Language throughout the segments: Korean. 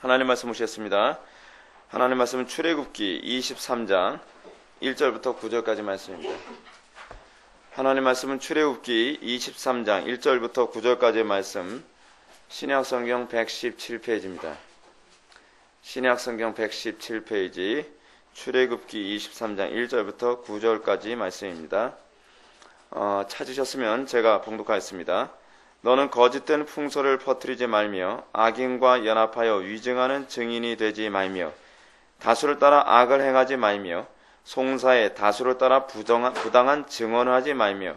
하나님 말씀 보시겠습니다. 하나님 말씀은 출애굽기 23장 1절부터 9절까지 말씀입니다. 하나님 말씀은 출애굽기 23장 1절부터 9절까지의 말씀, 신약성경 117페이지입니다. 신약성경 117페이지 출애굽기 23장 1절부터 9절까지 말씀입니다. 찾으셨으면 제가 봉독하겠습니다. 너는 거짓된 풍소를 퍼뜨리지 말며 악인과 연합하여 위증하는 증인이 되지 말며 다수를 따라 악을 행하지 말며 송사에 다수를 따라 부당한 증언을 하지 말며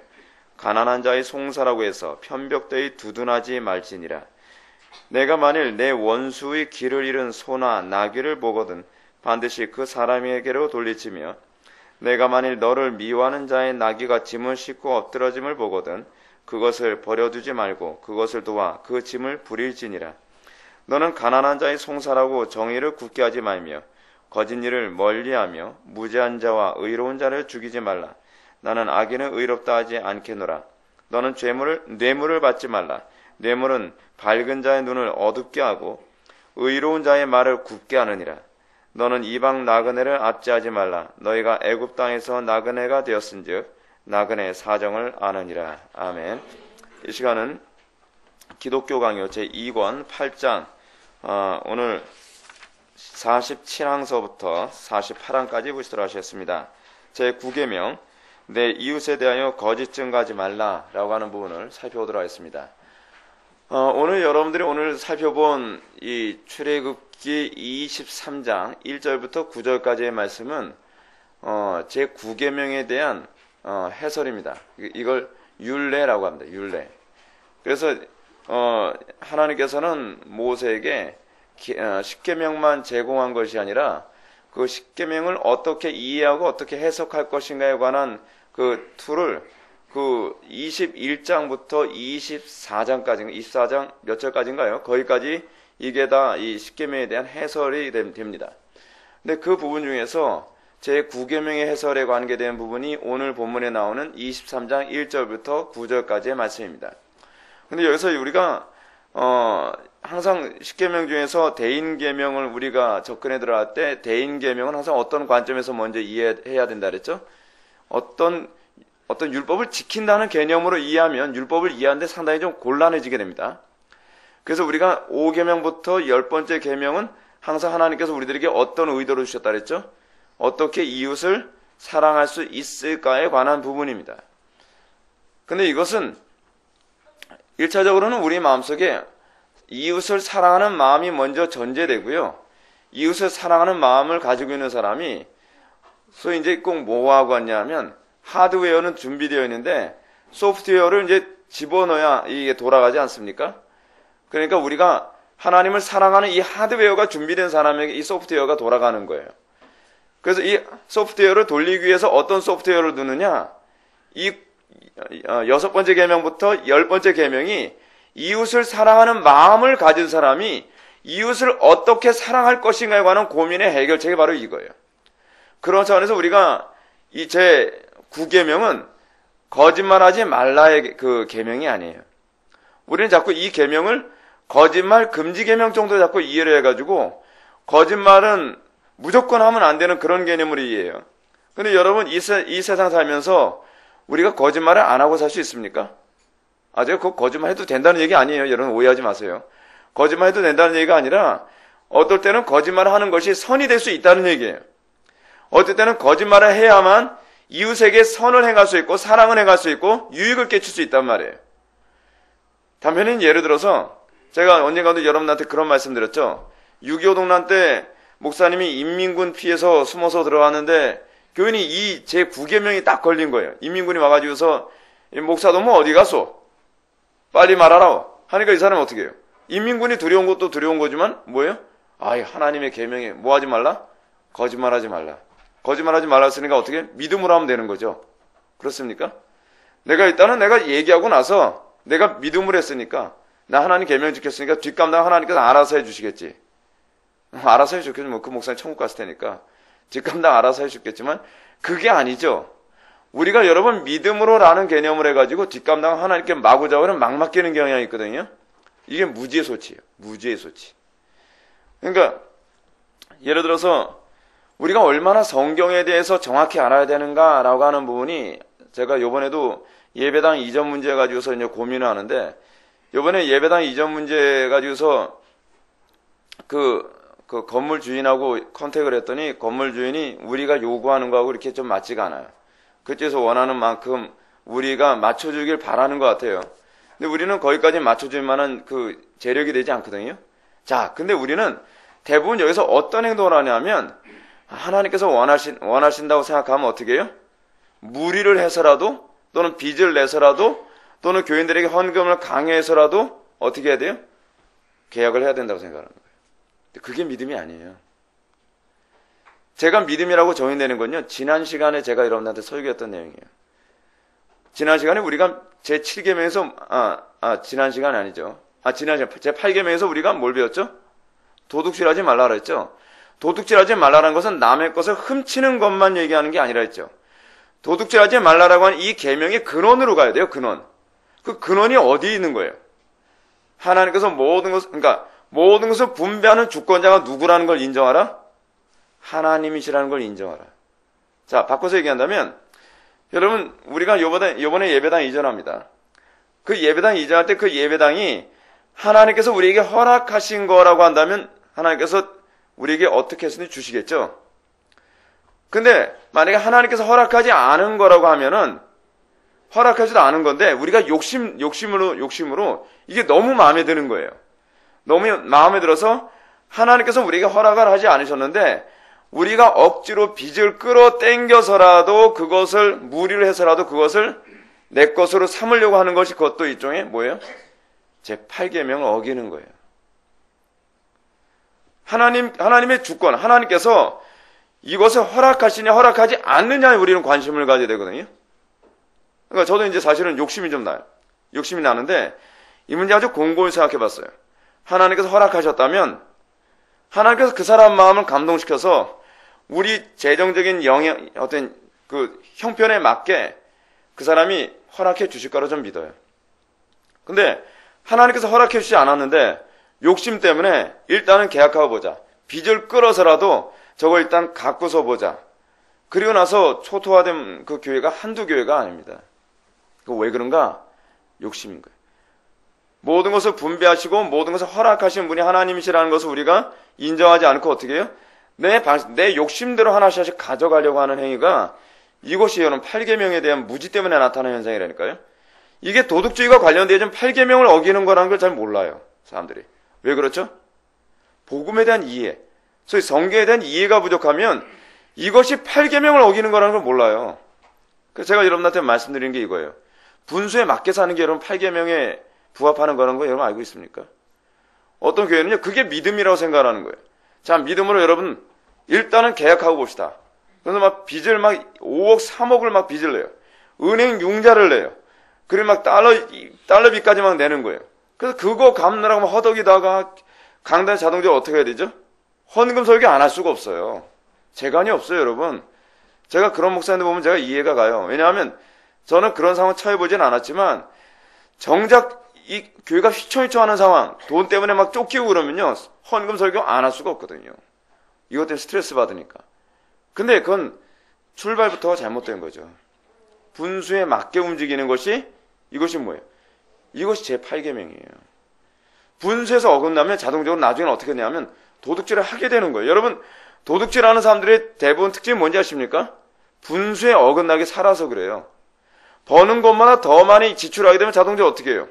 가난한 자의 송사라고 해서 편벽되이 두둔하지 말지니라. 내가 만일 내 원수의 길을 잃은 소나 나귀를 보거든 반드시 그 사람에게로 돌리치며 내가 만일 너를 미워하는 자의 나귀가 짐을 싣고 엎드러짐을 보거든 그것을 버려두지 말고 그것을 도와 그 짐을 부릴지니라. 너는 가난한 자의 송사라고 정의를 굳게 하지 말며 거짓 일을 멀리하며 무죄한 자와 의로운 자를 죽이지 말라. 나는 악인을 의롭다 하지 않겠노라. 너는 뇌물을 받지 말라. 뇌물은 밝은 자의 눈을 어둡게 하고 의로운 자의 말을 굽게 하느니라. 너는 이방 나그네를 압제하지 말라. 너희가 애굽 땅에서 나그네가 되었은즉 나그네 사정을 아느니라. 아멘. 이 시간은 기독교 강요 제2권 8장 오늘 47항서부터 48항까지 보시도록 하셨습니다. 제9계명 내 이웃에 대하여 거짓 증거하지 말라 라고 하는 부분을 살펴보도록 하겠습니다. 오늘 여러분들이 오늘 살펴본 이 출애굽기 23장 1절부터 9절까지의 말씀은 제9계명에 대한 해설입니다. 이걸 율례라고 합니다. 율례. 그래서 하나님께서는 모세에게 10계명만 제공한 것이 아니라 그 10계명을 어떻게 이해하고 어떻게 해석할 것인가에 관한 그 툴을 그 21장부터 24장까지 24장 몇 절까지인가요? 거기까지 이게 다 이 10계명에 대한 해설이 됩니다. 근데 그 부분 중에서 제9계명의 해설에 관계된 부분이 오늘 본문에 나오는 23장 1절부터 9절까지의 말씀입니다. 근데 여기서 우리가 항상 10계명 중에서 대인계명을 우리가 접근해 들어갈 때 대인계명은 항상 어떤 관점에서 먼저 이해해야 된다 그랬죠? 어떤 율법을 지킨다는 개념으로 이해하면 율법을 이해하는데 상당히 좀 곤란해지게 됩니다. 그래서 우리가 5계명부터 10번째 계명은 항상 하나님께서 우리들에게 어떤 의도로 주셨다 그랬죠? 어떻게 이웃을 사랑할 수 있을까에 관한 부분입니다. 근데 이것은 1차적으로는 우리 마음속에 이웃을 사랑하는 마음이 먼저 전제되고요. 이웃을 사랑하는 마음을 가지고 있는 사람이 소위 이제 꼭 뭐하고 왔냐면 하드웨어는 준비되어 있는데 소프트웨어를 이제 집어넣어야 이게 돌아가지 않습니까? 그러니까 우리가 하나님을 사랑하는 이 하드웨어가 준비된 사람에게 이 소프트웨어가 돌아가는 거예요. 그래서 이 소프트웨어를 돌리기 위해서 어떤 소프트웨어를 두느냐? 이 6번째 계명부터 10번째 계명이 이웃을 사랑하는 마음을 가진 사람이 이웃을 어떻게 사랑할 것인가에 관한 고민의 해결책이 바로 이거예요. 그런 차원에서 우리가 이 제9계명은 거짓말하지 말라의 그 계명이 아니에요. 우리는 자꾸 이 계명을 거짓말 금지 계명 정도 자꾸 이해를 해가지고 거짓말은 무조건 하면 안 되는 그런 개념으로 이해해요. 근데 여러분 이 세상 살면서 우리가 거짓말을 안 하고 살 수 있습니까? 제가 그 거짓말 해도 된다는 얘기 아니에요. 여러분 오해하지 마세요. 거짓말 해도 된다는 얘기가 아니라 어떨 때는 거짓말을 하는 것이 선이 될 수 있다는 얘기예요. 어떨 때는 거짓말을 해야만 이웃에게 선을 행할 수 있고 사랑을 행할 수 있고 유익을 끼칠 수 있단 말이에요. 단편인 예를 들어서 제가 언젠가도 여러분한테 그런 말씀 드렸죠. 6.25 동란 때 목사님이 인민군 피해서 숨어서 들어왔는데 교인이 이 제9계명이 딱 걸린 거예요. 인민군이 와가지고서 목사도 뭐 어디 갔어? 빨리 말하라 하니까 이 사람은 어떻게 해요? 인민군이 두려운 것도 두려운 거지만 뭐예요? 하나님의 계명에 뭐 하지 말라? 거짓말하지 말라. 거짓말하지 말라 했으니까 어떻게? 믿음으로 하면 되는 거죠. 그렇습니까? 일단은 내가 얘기하고 나서 내가 믿음으로 했으니까 나 하나님 계명 지켰으니까 뒷감당 하나님께서 알아서 해주시겠지. 알아서 해주겠지만 그 목사님 천국 갔을 테니까 뒷감당 알아서 해주겠지만 그게 아니죠. 우리가 여러분 믿음으로라는 개념을 해가지고 뒷감당 하나님께 마구잡이는 막 맡기는 경향이 있거든요. 이게 무지의 소치예요. 무지의 소치. 그러니까 예를 들어서 우리가 얼마나 성경에 대해서 정확히 알아야 되는가라고 하는 부분이 제가 요번에도 예배당 이전 문제 가지고서 이제 고민을 하는데, 요번에 예배당 이전 문제 가지고서 그 건물 주인하고 컨택을 했더니 건물 주인이 우리가 요구하는 거하고 이렇게 좀 맞지가 않아요. 그쪽에서 원하는 만큼 우리가 맞춰주길 바라는 것 같아요. 근데 우리는 거기까지 맞춰줄 만한 그 재력이 되지 않거든요. 자, 근데 우리는 대부분 여기서 어떤 행동을 하냐면, 하나님께서 원하신다고 생각하면 어떻게 해요? 무리를 해서라도, 또는 빚을 내서라도, 또는 교인들에게 헌금을 강요해서라도 어떻게 해야 돼요? 계약을 해야 된다고 생각하는 거예요. 그게 믿음이 아니에요. 제가 믿음이라고 정의되는 건요, 지난 시간에 제가 여러분한테 설교했던 내용이에요. 지난 시간에 우리가 제7계명에서, 지난 시간이 아니죠. 지난 시간, 제8계명에서 우리가 뭘 배웠죠? 도둑질하지 말라 그랬죠. 도둑질하지 말라는 것은 남의 것을 훔치는 것만 얘기하는 게 아니라 했죠. 도둑질하지 말라라고 하는 이 계명의 근원으로 가야 돼요. 근원. 그 근원이 어디에 있는 거예요? 하나님께서 모든 것을 분배하는 주권자가 누구라는 걸 인정하라? 하나님이시라는 걸 인정하라. 자, 바꿔서 얘기한다면, 여러분, 우리가 요번에 예배당 이전합니다. 그 예배당 이전할 때 그 예배당이 하나님께서 우리에게 허락하신 거라고 한다면 하나님께서 우리에게 어떻게 해서든 주시겠죠. 근데 만약에 하나님께서 허락하지 않은 거라고 하면은, 허락하지도 않은 건데 우리가 욕심으로 이게 너무 마음에 드는 거예요. 너무 마음에 들어서 하나님께서 우리에게 허락을 하지 않으셨는데 우리가 억지로 빚을 끌어당겨서라도 그것을 무리를 해서라도 그것을 내 것으로 삼으려고 하는 것이 그것도 일종의 뭐예요? 제8계명을 어기는 거예요. 하나님의 주권, 하나님께서 이것을 허락하시냐 허락하지 않느냐에 우리는 관심을 가져야 되거든요. 그러니까 저도 이제 사실은 욕심이 좀 나요. 욕심이 나는데 이 문제 아주 공고히 생각해 봤어요. 하나님께서 허락하셨다면 하나님께서 그 사람 마음을 감동시켜서 우리 재정적인 어떤 그 형편에 맞게 그 사람이 허락해 주실 거라 좀 믿어요. 근데 하나님께서 허락해 주지 않았는데 욕심 때문에 일단은 계약하고 보자. 빚을 끌어서라도 저거 일단 갖고서 보자. 그리고 나서 초토화된 그 교회가 한두 교회가 아닙니다. 왜 그런가? 욕심인 거예요. 모든 것을 분배하시고 모든 것을 허락하신 분이 하나님이시라는 것을 우리가 인정하지 않고 어떻게 해요? 내 욕심대로 하나씩 가져가려고 하는 행위가 이것이 여러분 8계명에 대한 무지 때문에 나타나는 현상이라니까요. 이게 도둑주의가 관련되어 있는 8계명을 어기는 거라는 걸 잘 몰라요. 사람들이. 왜 그렇죠? 복음에 대한 이해, 소위 성경에 대한 이해가 부족하면 이것이 8계명을 어기는 거라는 걸 몰라요. 그래서 제가 여러분한테 말씀드리는 게 이거예요. 분수에 맞게 사는 게 여러분 8계명에 부합하는 거라는 거 여러분 알고 있습니까? 어떤 교회는요, 그게 믿음이라고 생각하는 거예요. 자, 믿음으로 여러분, 일단은 계약하고 봅시다. 그래서 막 빚을 막 5억, 3억을 막 빚을 내요. 은행 융자를 내요. 그리고 막 달러빚까지 막 내는 거예요. 그래서 그거 갚느라고 막 허덕이다가 강단 자동적으로 어떻게 해야 되죠? 헌금 설교 안 할 수가 없어요. 재간이 없어요, 여러분. 제가 그런 목사님들 보면 제가 이해가 가요. 왜냐하면 저는 그런 상황 처해보진 않았지만 정작 이 교회가 휘청휘청하는 상황, 돈 때문에 막 쫓기고 그러면요, 헌금 설교 안 할 수가 없거든요. 이것 때문에 스트레스 받으니까. 근데 그건 출발부터가 잘못된 거죠. 분수에 맞게 움직이는 것이 이것이 뭐예요? 이것이 제8계명이에요. 분수에서 어긋나면 자동적으로 나중에는 어떻게 되냐면 도둑질을 하게 되는 거예요. 여러분, 도둑질하는 사람들의 대부분 특징이 뭔지 아십니까? 분수에 어긋나게 살아서 그래요. 버는 것마다 더 많이 지출하게 되면 자동적으로 어떻게 해요?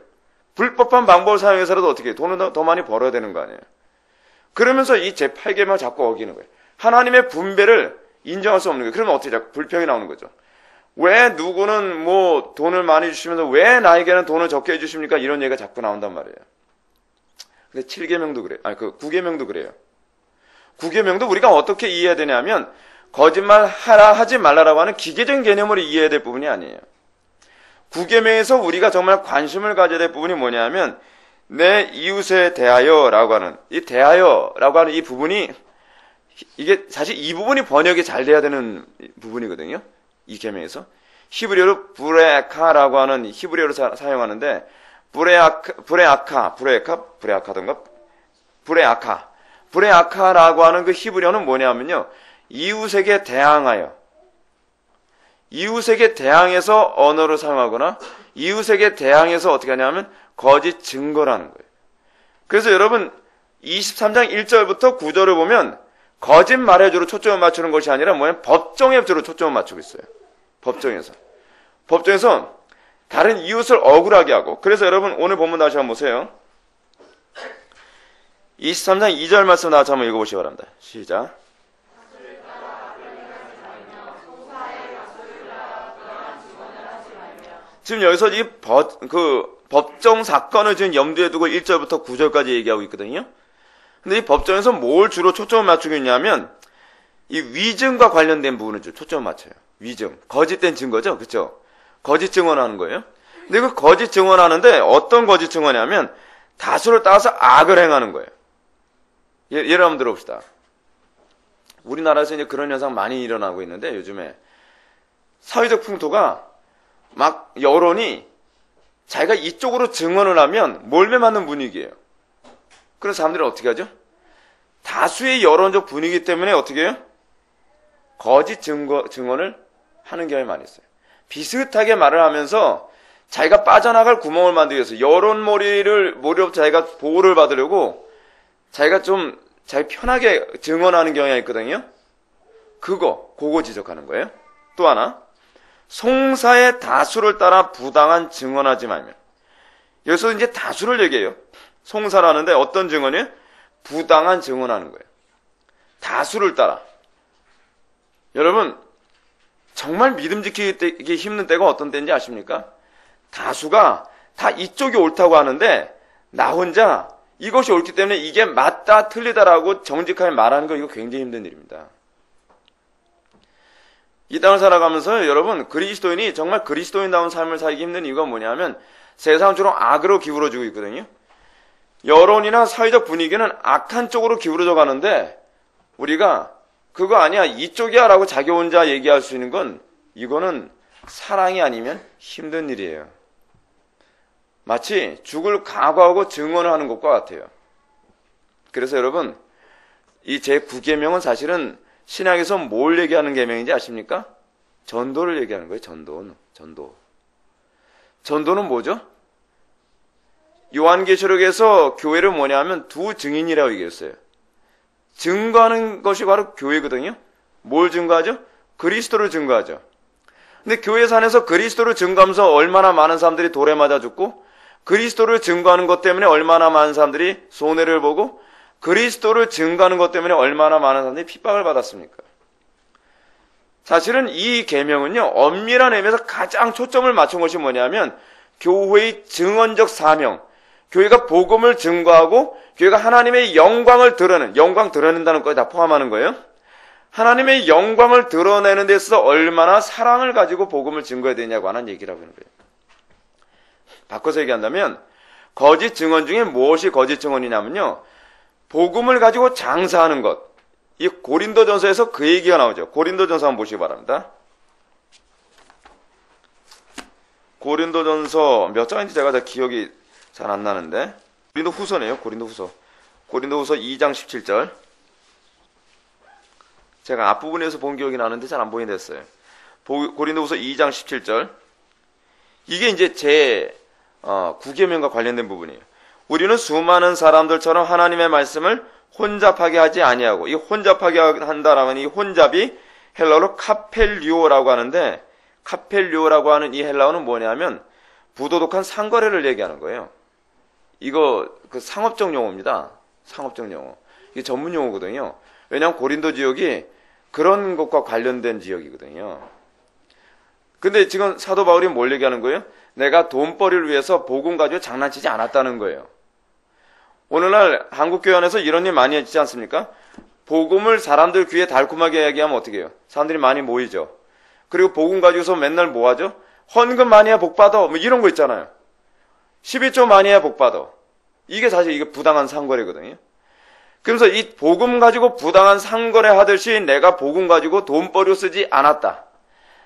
불법한 방법을 사용해서라도 어떻게 해요? 돈을 더 많이 벌어야 되는 거 아니에요. 그러면서 이 제8계명을 자꾸 어기는 거예요. 하나님의 분배를 인정할 수 없는 거예요. 그러면 어떻게 자꾸 불평이 나오는 거죠. 왜 누구는 뭐 돈을 많이 주시면서 왜 나에게는 돈을 적게 해주십니까? 이런 얘기가 자꾸 나온단 말이에요. 근데 7계명도 그래요. 9계명도 그래요. 9계명도 우리가 어떻게 이해해야 되냐면 거짓말 하라 하지 말라라고 하는 기계적인 개념으로 이해해야 될 부분이 아니에요. 9계명에서 우리가 정말 관심을 가져야 될 부분이 뭐냐면 내 이웃에 대하여라고 하는 이 대하여라고 하는 이 부분이 이게 사실 이 부분이 번역이 잘 돼야 되는 부분이거든요. 이 계명에서 히브리어로 브레아카라고 하는 히브리어로 브레아카 브레아카라고 하는 그 히브리어는 뭐냐면요. 이웃에게 대항하여. 이웃에게 대항해서 언어를 사용하거나 이웃에게 대항해서 어떻게 하냐면 거짓 증거라는 거예요. 그래서 여러분 23장 1절부터 9절을 보면 거짓말에 주로 초점을 맞추는 것이 아니라 법정에 주로 초점을 맞추고 있어요. 법정에서 다른 이웃을 억울하게 하고. 그래서 여러분 오늘 본문 다시 한번 보세요. 23장 2절 말씀 다시 한번 읽어보시기 바랍니다. 시작. 지금 여기서 이 법정 사건을 지금 염두에 두고 1절부터 9절까지 얘기하고 있거든요. 근데 이 법정에서 뭘 주로 초점을 맞추고 있냐면 이 위증과 관련된 부분을 주로 초점을 맞춰요. 위증. 거짓된 증거죠. 그렇죠? 거짓 증언하는 거예요. 근데 그 거짓 증언하는데 어떤 거짓 증언이냐면 다수를 따라서 악을 행하는 거예요. 예를 한번 들어봅시다. 우리나라에서 이제 그런 현상 많이 일어나고 있는데 요즘에 사회적 풍토가 막 여론이 자기가 이쪽으로 증언을 하면 몰매 맞는 분위기예요. 그래서 사람들이 어떻게 하죠? 다수의 여론적 분위기 때문에 어떻게 해요? 거짓 증언을 하는 경향이 많이 있어요. 비슷하게 말을 하면서 자기가 빠져나갈 구멍을 만들기 위해서 여론몰이로부터 자기가 보호를 받으려고 자기가 좀 자기 편하게 증언하는 경향이 있거든요. 그거 지적하는 거예요. 또 하나, 송사의 다수를 따라 부당한 증언하지 말며. 여기서 이제 다수를 얘기해요. 송사라는데 어떤 증언이에요? 부당한 증언하는 거예요. 다수를 따라. 여러분, 정말 믿음 지키기 힘든 때가 어떤 때인지 아십니까? 다수가 다 이쪽이 옳다고 하는데 나 혼자 이것이 옳기 때문에 이게 맞다 틀리다라고 정직하게 말하는 거 이거 굉장히 힘든 일입니다. 이 땅을 살아가면서 여러분 그리스도인이 정말 그리스도인다운 삶을 살기 힘든 이유가 뭐냐면 세상은 주로 악으로 기울어지고 있거든요. 여론이나 사회적 분위기는 악한 쪽으로 기울어져 가는데 우리가 그거 아니야 이쪽이야 라고 자기 혼자 얘기할 수 있는 건 이거는 사랑이 아니면 힘든 일이에요. 마치 죽을 각오하고 증언을 하는 것과 같아요. 그래서 여러분 이 제9계명은 사실은 신약에서 뭘 얘기하는 계명인지 아십니까? 전도를 얘기하는 거예요. 전도는 뭐죠? 요한계시록에서 교회를 뭐냐면 두 증인이라고 얘기했어요. 증거하는 것이 바로 교회거든요. 뭘 증거하죠? 그리스도를 증거하죠. 근데 교회 산에서 그리스도를 증거하면서 얼마나 많은 사람들이 돌에 맞아 죽고 그리스도를 증거하는 것 때문에 얼마나 많은 사람들이 손해를 보고 그리스도를 증거하는 것 때문에 얼마나 많은 사람들이 핍박을 받았습니까? 사실은 이 계명은요 엄밀한 의미에서 가장 초점을 맞춘 것이 뭐냐면 교회의 증언적 사명, 교회가 복음을 증거하고 교회가 하나님의 영광을 영광 드러낸다는 거에 다 포함하는 거예요. 하나님의 영광을 드러내는 데 있어서 얼마나 사랑을 가지고 복음을 증거해야 되냐고 하는 얘기라고 하는 거예요. 바꿔서 얘기한다면 거짓 증언 중에 무엇이 거짓 증언이냐면요. 복음을 가지고 장사하는 것. 이 고린도전서에서 그 얘기가 나오죠. 고린도전서 한번 보시기 바랍니다. 고린도전서 몇 장인지 제가 다 기억이 잘 안 나는데 고린도후서네요. 고린도후서 2장 17절. 제가 앞부분에서 본 기억이 나는데 잘 안 보이게 됐어요. 고린도후서 2장 17절. 이게 이제 제 9계명과 관련된 부분이에요. 우리는 수많은 사람들처럼 하나님의 말씀을 혼잡하게 하지 아니하고, 이 혼잡하게 한다라면 이 혼잡이 헬라어로 카펠류오라고 하는데, 카펠류오라고 하는 이 헬라어는 뭐냐면 부도덕한 상거래를 얘기하는 거예요. 이거 그 상업적 용어입니다. 상업적 용어. 이게 전문 용어거든요. 왜냐하면 고린도 지역이 그런 것과 관련된 지역이거든요. 근데 지금 사도 바울이 뭘 얘기하는 거예요? 내가 돈벌이를 위해서 복음 가지고 장난치지 않았다는 거예요. 오늘날 한국교회 안에서 이런 일 많이 하지 않습니까? 복음을 사람들 귀에 달콤하게 얘기하면 어떻게 해요? 사람들이 많이 모이죠. 그리고 복음 가지고서 맨날 뭐 하죠? 헌금 많이 해 복 받아. 뭐 이런 거 있잖아요. 11조 많이 해 복 받아. 이게 사실 이게 부당한 상거래거든요. 그래서 이 복음 가지고 부당한 상거래 하듯이 내가 복음 가지고 돈벌이로 쓰지 않았다.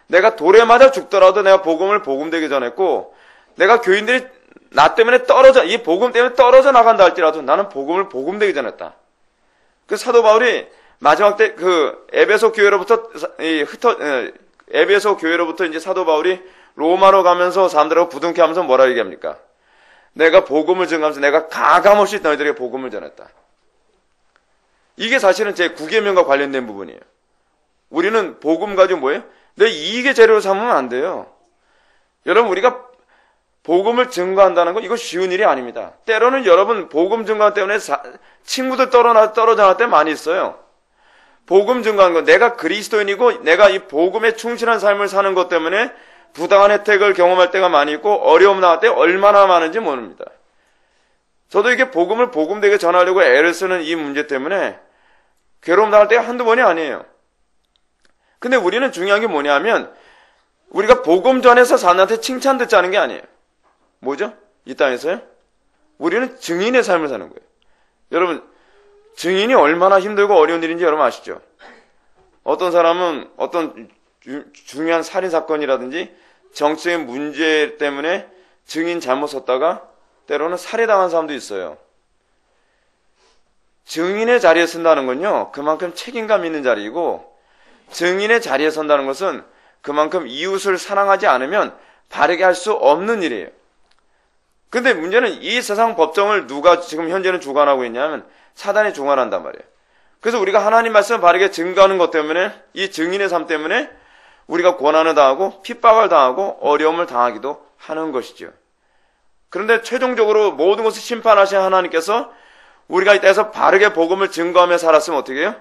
내가 돌에 맞아 죽더라도 내가 복음을 복음되게 전했고, 내가 교인들이 나 때문에 이 복음 때문에 떨어져 나간다 할지라도 나는 복음을 복음되게 전했다. 그 사도 바울이 마지막 때 에베소 교회로부터 에베소 교회로부터 이제 사도 바울이 로마로 가면서 사람들하고 부둥켜 하면서 뭐라 얘기합니까? 내가 복음을 증거하면서 내가 가감없이 너희들에게 복음을 전했다. 이게 사실은 제 9계명과 관련된 부분이에요. 우리는 복음 가지고 뭐예요? 내 이익의 재료로 삼으면 안 돼요. 여러분, 우리가 복음을 증거한다는 건 이거 쉬운 일이 아닙니다. 때로는 여러분 복음 증거 때문에 친구들 떨어져 나갈 때 많이 있어요. 복음 증거하는 건 내가 그리스도인이고 내가 이 복음에 충실한 삶을 사는 것 때문에 부당한 혜택을 경험할 때가 많이 있고 어려움 나갈 때 얼마나 많은지 모릅니다. 저도 이게 복음을 복음되게 전하려고 애를 쓰는 이 문제 때문에 괴로움 나갈 때가 한두 번이 아니에요. 근데 우리는 중요한 게 뭐냐면 우리가 복음 전해서 사람한테 칭찬 듣자는 게 아니에요. 뭐죠? 이 땅에서요? 우리는 증인의 삶을 사는 거예요. 여러분, 증인이 얼마나 힘들고 어려운 일인지 여러분 아시죠? 어떤 사람은 어떤 중요한 살인사건이라든지 정치적인 문제 때문에 증인 잘못 섰다가 때로는 살해당한 사람도 있어요. 증인의 자리에 쓴다는 건요, 그만큼 책임감 있는 자리이고, 증인의 자리에 선다는 것은 그만큼 이웃을 사랑하지 않으면 바르게 할 수 없는 일이에요. 근데 문제는 이 세상 법정을 누가 지금 현재는 주관하고 있냐면 사단이 주관한단 말이에요. 그래서 우리가 하나님 말씀을 바르게 증거하는 것 때문에 이 증인의 삶 때문에 우리가 고난을 당하고 핍박을 당하고 어려움을 당하기도 하는 것이죠. 그런데 최종적으로 모든 것을 심판하신 하나님께서 우리가 이 땅에서 바르게 복음을 증거하며 살았으면 어떻게 해요?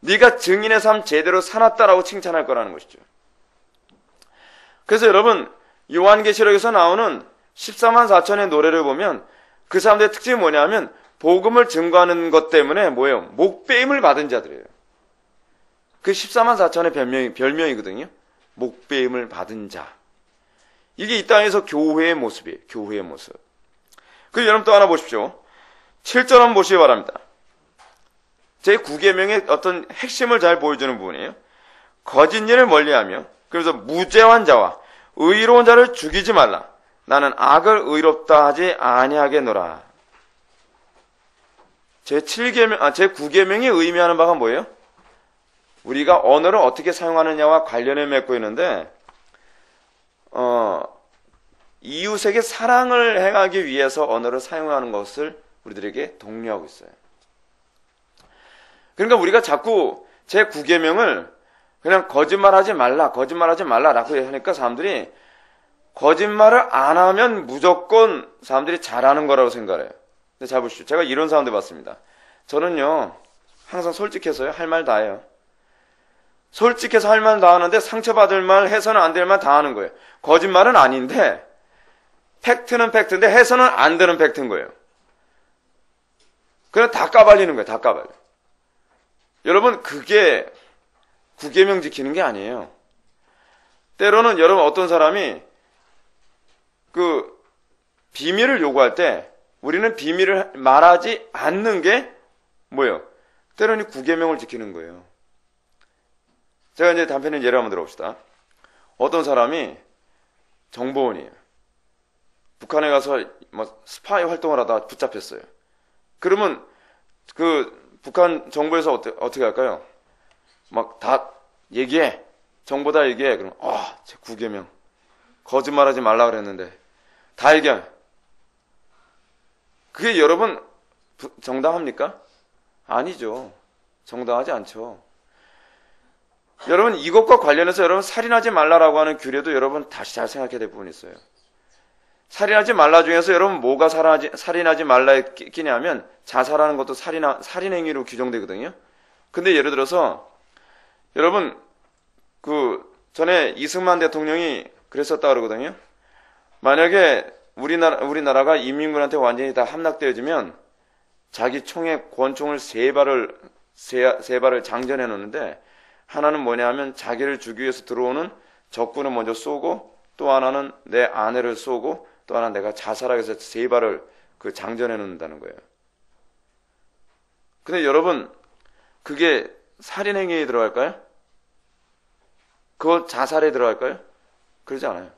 네가 증인의 삶 제대로 살았다라고 칭찬할 거라는 것이죠. 그래서 여러분, 요한계시록에서 나오는 14만 4천의 노래를 보면 그 사람들의 특징이 뭐냐면 복음을 증거하는 것 때문에 뭐예요? 목배임을 받은 자들이에요. 그 14만 4천의 별명이거든요. 목배임을 받은 자. 이게 이 땅에서 교회의 모습이에요. 교회의 모습. 그리고 여러분 또 하나 보십시오. 7절 한번 보시기 바랍니다. 제 9계명의 어떤 핵심을 잘 보여주는 부분이에요. 거짓 일을 멀리하며 그래서 무죄한 자와 의로운 자를 죽이지 말라. 나는 악을 의롭다 하지 아니하겠노라. 제 9계명이 의미하는 바가 뭐예요? 우리가 언어를 어떻게 사용하느냐와 관련을 맺고 있는데 이웃에게 사랑을 행하기 위해서 언어를 사용하는 것을 우리들에게 독려하고 있어요. 그러니까 우리가 자꾸 제 9계명을 그냥 거짓말하지 말라라고 하니까 사람들이 거짓말을 안 하면 무조건 사람들이 잘하는 거라고 생각해요. 근데 잘 보십시오. 제가 이런 사람들 봤습니다. 저는요, 항상 솔직해서요, 할 말 다 해요. 솔직해서 할 말 다 하는데 상처받을 말, 해서는 안 될 말 다 하는 거예요. 거짓말은 아닌데, 팩트는 팩트인데 해서는 안 되는 팩트인 거예요. 그냥 다 까발리는 거예요, 다 까발려. 여러분, 그게 9계명 지키는 게 아니에요. 때로는 여러분 어떤 사람이 비밀을 요구할 때 우리는 비밀을 말하지 않는 게 뭐예요? 때로는 9계명을 지키는 거예요. 제가 이제 단편의 예를 한번 들어봅시다. 어떤 사람이 정보원이에요. 북한에 가서 스파이 활동을 하다가 붙잡혔어요. 그러면 북한 정부에서 어떻게 할까요? 막 다 얘기해. 정보 다 얘기해. 그럼 제 9계명. 거짓말하지 말라 그랬는데 다 얘기해. 그게 여러분 정당합니까? 아니죠. 정당하지 않죠. 여러분 이것과 관련해서 여러분 살인하지 말라라고 하는 규례도 여러분 다시 잘 생각해야 될 부분이 있어요. 살인하지 말라 중에서 여러분 뭐가 살인하지 말라에 끼냐면 자살하는 것도 살인행위로 규정되거든요. 근데 예를 들어서 여러분 전에 이승만 대통령이 그랬었다 그러거든요. 만약에 우리나라가 인민군한테 완전히 다 함락되어지면 자기 총에 권총을 세 발을 장전해 놓는데 하나는 뭐냐 하면 자기를 죽이기 위해서 들어오는 적군을 먼저 쏘고 또 하나는 내 아내를 쏘고 또 하나는 내가 자살하기 위해서 세 발을 장전해 놓는다는 거예요. 근데 여러분 그게 살인행위에 들어갈까요? 그거 자살에 들어갈까요? 그러지 않아요.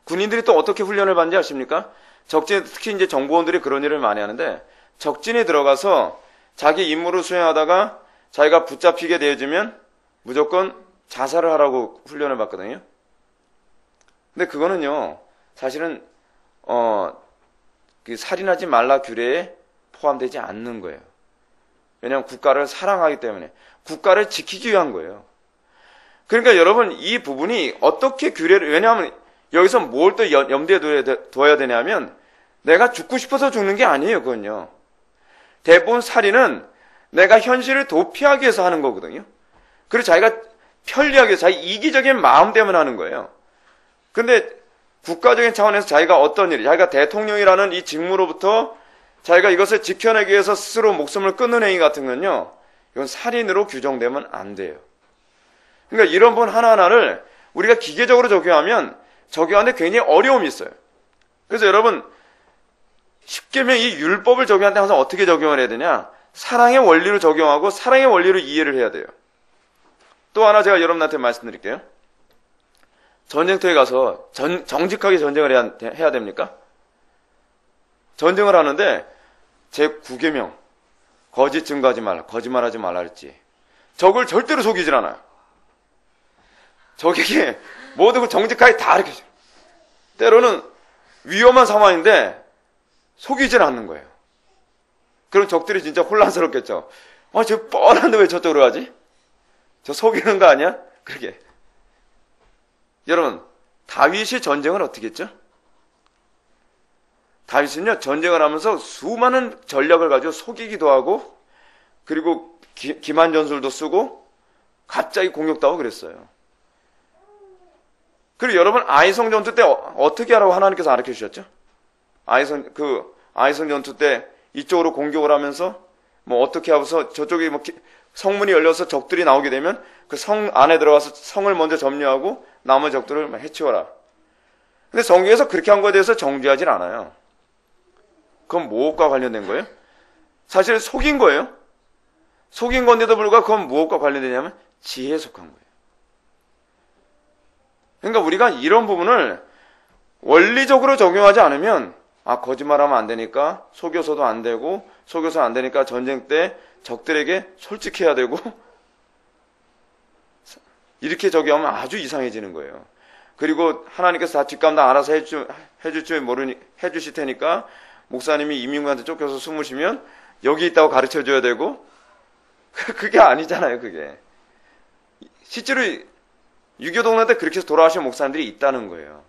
군인들이 또 어떻게 훈련을 받는지 아십니까? 특히 이제 정보원들이 그런 일을 많이 하는데 적진에 들어가서 자기 임무를 수행하다가 자기가 붙잡히게 되어지면 무조건 자살을 하라고 훈련을 받거든요. 근데 그거는요, 사실은 그 살인하지 말라 규례에 포함되지 않는 거예요. 왜냐하면 국가를 사랑하기 때문에 국가를 지키기 위한 거예요. 그러니까 여러분 이 부분이 어떻게 규례를, 왜냐하면 여기서 뭘 또 염두에 둬야 되냐면 내가 죽고 싶어서 죽는 게 아니에요. 그건요. 대부분 살인은 내가 현실을 도피하기 위해서 하는 거거든요. 그리고 자기가 편리하게 위해서 자기 이기적인 마음 때문에 하는 거예요. 근데 국가적인 차원에서 자기가 어떤 일, 자기가 대통령이라는 이 직무로부터 자기가 이것을 지켜내기 위해서 스스로 목숨을 끊는 행위 같은 건요, 이건 살인으로 규정되면 안 돼요. 그러니까 이런 부분 하나하나를 우리가 기계적으로 적용하는데 굉장히 어려움이 있어요. 그래서 여러분, 십계명 이 율법을 적용할 때 항상 어떻게 적용을 해야 되냐? 사랑의 원리로 적용하고 사랑의 원리로 이해를 해야 돼요. 또 하나 제가 여러분한테 말씀드릴게요. 전쟁터에 가서 정직하게 전쟁을 해야 됩니까? 전쟁을 하는데 제9계명 거짓 증거하지 말라, 거짓말하지 말라 그랬지. 적을 절대로 속이질 않아요. 적에게 모두 정직하게 다 가르쳐줘요. 때로는 위험한 상황인데 속이질 않는 거예요. 그럼 적들이 진짜 혼란스럽겠죠. 저 뻔한데 왜 저쪽으로 가지? 저 속이는 거 아니야? 그러게. 여러분, 다윗이 전쟁을 어떻게 했죠? 다윗은요, 전쟁을 하면서 수많은 전략을 가지고 속이기도 하고, 그리고 기만 전술도 쓰고, 갑자기 공격도 하고 그랬어요. 그리고 여러분, 아이성 전투 때 어떻게 하라고 하나님께서 가르쳐 주셨죠? 아이성 전투 때 이쪽으로 공격을 하면서, 어떻게 하고서 저쪽에 성문이 열려서 적들이 나오게 되면 그 성 안에 들어가서 성을 먼저 점령하고 나머지 적들을 해치워라. 근데 성경에서 그렇게 한 거에 대해서 정죄하진 않아요. 그건 무엇과 관련된 거예요? 사실 속인 거예요. 속인 건데도 불구하고 그건 무엇과 관련되냐면 지혜에 속한 거예요. 그러니까 우리가 이런 부분을 원리적으로 적용하지 않으면 거짓말하면 안 되니까 속여서도 안 되고 속여서 안 되니까 전쟁 때 적들에게 솔직해야 되고 이렇게 적용하면 아주 이상해지는 거예요. 그리고 하나님께서 다 뒷감당 알아서 해주실 테니까 목사님이 이민구한테 쫓겨서 숨으시면 여기 있다고 가르쳐줘야 되고 그게 아니잖아요. 그게 실제로 유교동란 때 그렇게 해서 돌아가신 목사님들이 있다는 거예요.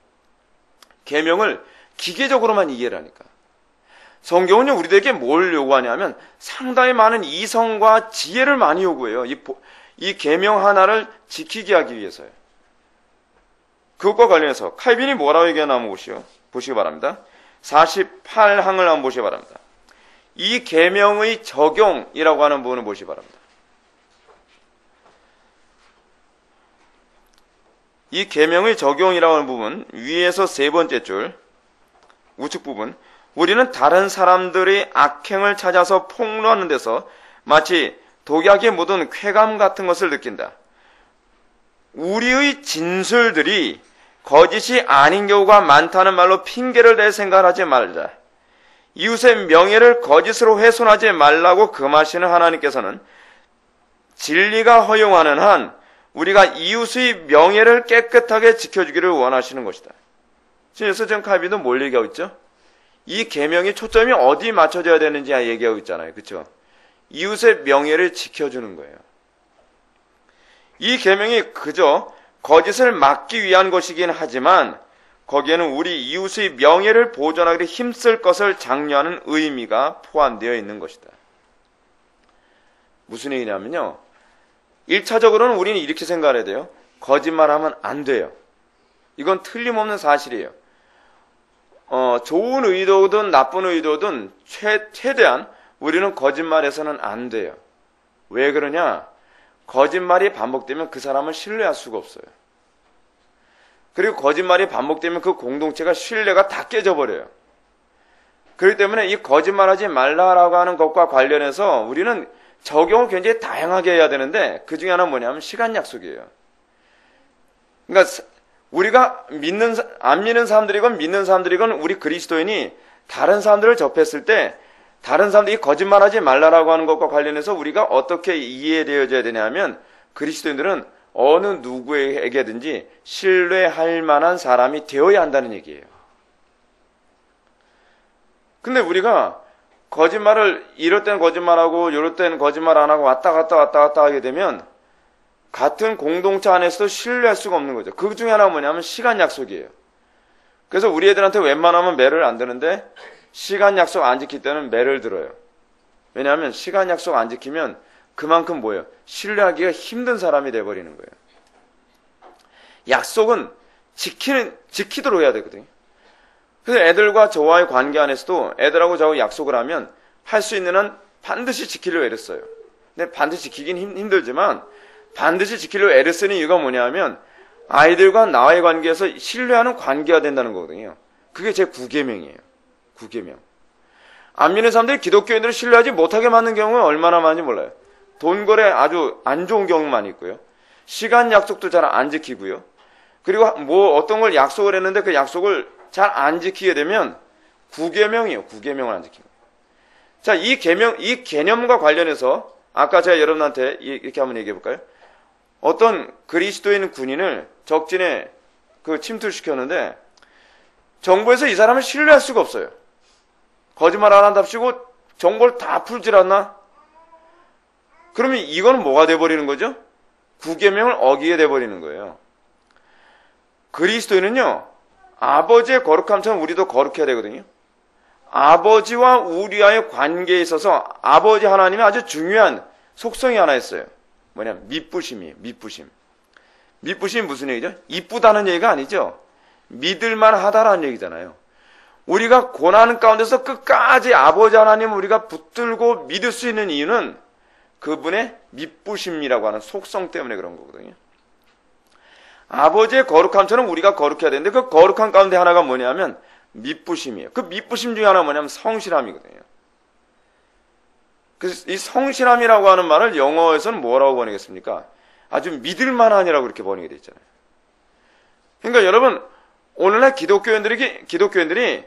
계명을 기계적으로만 이해를 하니까. 성경은요, 우리들에게 뭘 요구하냐면 상당히 많은 이성과 지혜를 많이 요구해요. 이 계명 하나를 지키게 하기 위해서요. 그것과 관련해서 칼빈이 뭐라고 얘기하나 한번 보시기 바랍니다. 48항을 한번 보시기 바랍니다. 이 계명의 적용이라고 하는 부분을 보시기 바랍니다. 이 계명의 적용이라고 하는 부분 위에서 세 번째 줄 우측 부분, 우리는 다른 사람들의 악행을 찾아서 폭로하는 데서 마치 독약에 묻은 쾌감 같은 것을 느낀다. 우리의 진술들이 거짓이 아닌 경우가 많다는 말로 핑계를 댈 생각을 하지 말자. 이웃의 명예를 거짓으로 훼손하지 말라고 금하시는 하나님께서는 진리가 허용하는 한 우리가 이웃의 명예를 깨끗하게 지켜주기를 원하시는 것이다. 지금 칼빈도 뭘 얘기하고 있죠? 이 계명의 초점이 어디 맞춰져야 되는지 얘기하고 있잖아요. 그렇죠? 이웃의 명예를 지켜주는 거예요. 이 계명이 그저 거짓을 막기 위한 것이긴 하지만 거기에는 우리 이웃의 명예를 보존하기 위해 힘쓸 것을 장려하는 의미가 포함되어 있는 것이다. 무슨 얘기냐면요. 1차적으로는 우리는 이렇게 생각해야 돼요. 거짓말하면 안 돼요. 이건 틀림없는 사실이에요. 좋은 의도든 나쁜 의도든 최대한 우리는 거짓말해서는 안 돼요. 왜 그러냐? 거짓말이 반복되면 그 사람을 신뢰할 수가 없어요. 그리고 거짓말이 반복되면 그 공동체가 신뢰가 다 깨져버려요. 그렇기 때문에 이 거짓말하지 말라라고 하는 것과 관련해서 우리는 적용을 굉장히 다양하게 해야 되는데 그 중에 하나는 뭐냐면 시간 약속이에요. 그러니까 우리가 안 믿는 사람들이건 믿는 사람들이건 우리 그리스도인이 다른 사람들을 접했을 때 다른 사람들이 거짓말하지 말라라고 하는 것과 관련해서 우리가 어떻게 이해되어져야 되냐면 그리스도인들은 어느 누구에게든지 신뢰할 만한 사람이 되어야 한다는 얘기예요. 근데 우리가 거짓말을 이럴 땐 거짓말하고 이럴 땐 거짓말 안 하고 왔다 갔다 하게 되면 같은 공동체 안에서도 신뢰할 수가 없는 거죠. 그 중에 하나가 뭐냐면 시간 약속이에요. 그래서 우리 애들한테 웬만하면 매를 안 드는데 시간 약속 안 지킬 때는 매를 들어요. 왜냐하면 시간 약속 안 지키면 그만큼 뭐예요? 신뢰하기가 힘든 사람이 돼버리는 거예요. 약속은 지키도록 해야 되거든요. 그래서 애들과 저와의 관계 안에서도 애들하고 저하고 약속을 하면 할 수 있는 한 반드시 지키려고 애를 써요. 근데 반드시 지키긴 힘들지만 반드시 지키려고 애를 쓰는 이유가 뭐냐면 아이들과 나와의 관계에서 신뢰하는 관계가 된다는 거거든요. 그게 제 9계명이에요. 9계명. 안 믿는 사람들이 기독교인들을 신뢰하지 못하게 만든 경우가 얼마나 많은지 몰라요. 돈 거래 아주 안 좋은 경우 많이 있고요. 시간 약속도 잘 안 지키고요. 그리고 뭐 어떤 걸 약속을 했는데 그 약속을 잘 안 지키게 되면 9계명이에요. 9계명을 안 지키는 거예요. 자, 이 개념과 관련해서 아까 제가 여러분한테 이렇게 한번 얘기해 볼까요? 어떤 그리스도인 군인을 적진에 침투시켰는데 정부에서 이 사람을 신뢰할 수가 없어요. 거짓말 안 한답시고 정보를 다 풀질 않나? 그러면 이거는 뭐가 돼버리는 거죠? 9계명을 어기게 돼버리는 거예요. 그리스도인은요, 아버지의 거룩함처럼 우리도 거룩해야 되거든요. 아버지와 우리와의 관계에 있어서 아버지 하나님이 아주 중요한 속성이 하나 있어요. 뭐냐, 믿부심이에요. 믿부심. 믿부심이 무슨 얘기죠? 이쁘다는 얘기가 아니죠. 믿을만 하다라는 얘기잖아요. 우리가 고난 가운데서 끝까지 아버지 하나님을 우리가 붙들고 믿을 수 있는 이유는 그분의 믿부심이라고 하는 속성 때문에 그런 거거든요. 아버지의 거룩함처럼 우리가 거룩해야 되는데 그 거룩함 가운데 하나가 뭐냐면 믿부심이에요. 그 믿부심 중에 하나가 뭐냐면 성실함이거든요. 그래서 이 성실함이라고 하는 말을 영어에서는 뭐라고 번역했습니까? 아주 믿을만한이라고 그렇게 번역이 되어 있잖아요. 그러니까 여러분, 오늘날 기독교인들이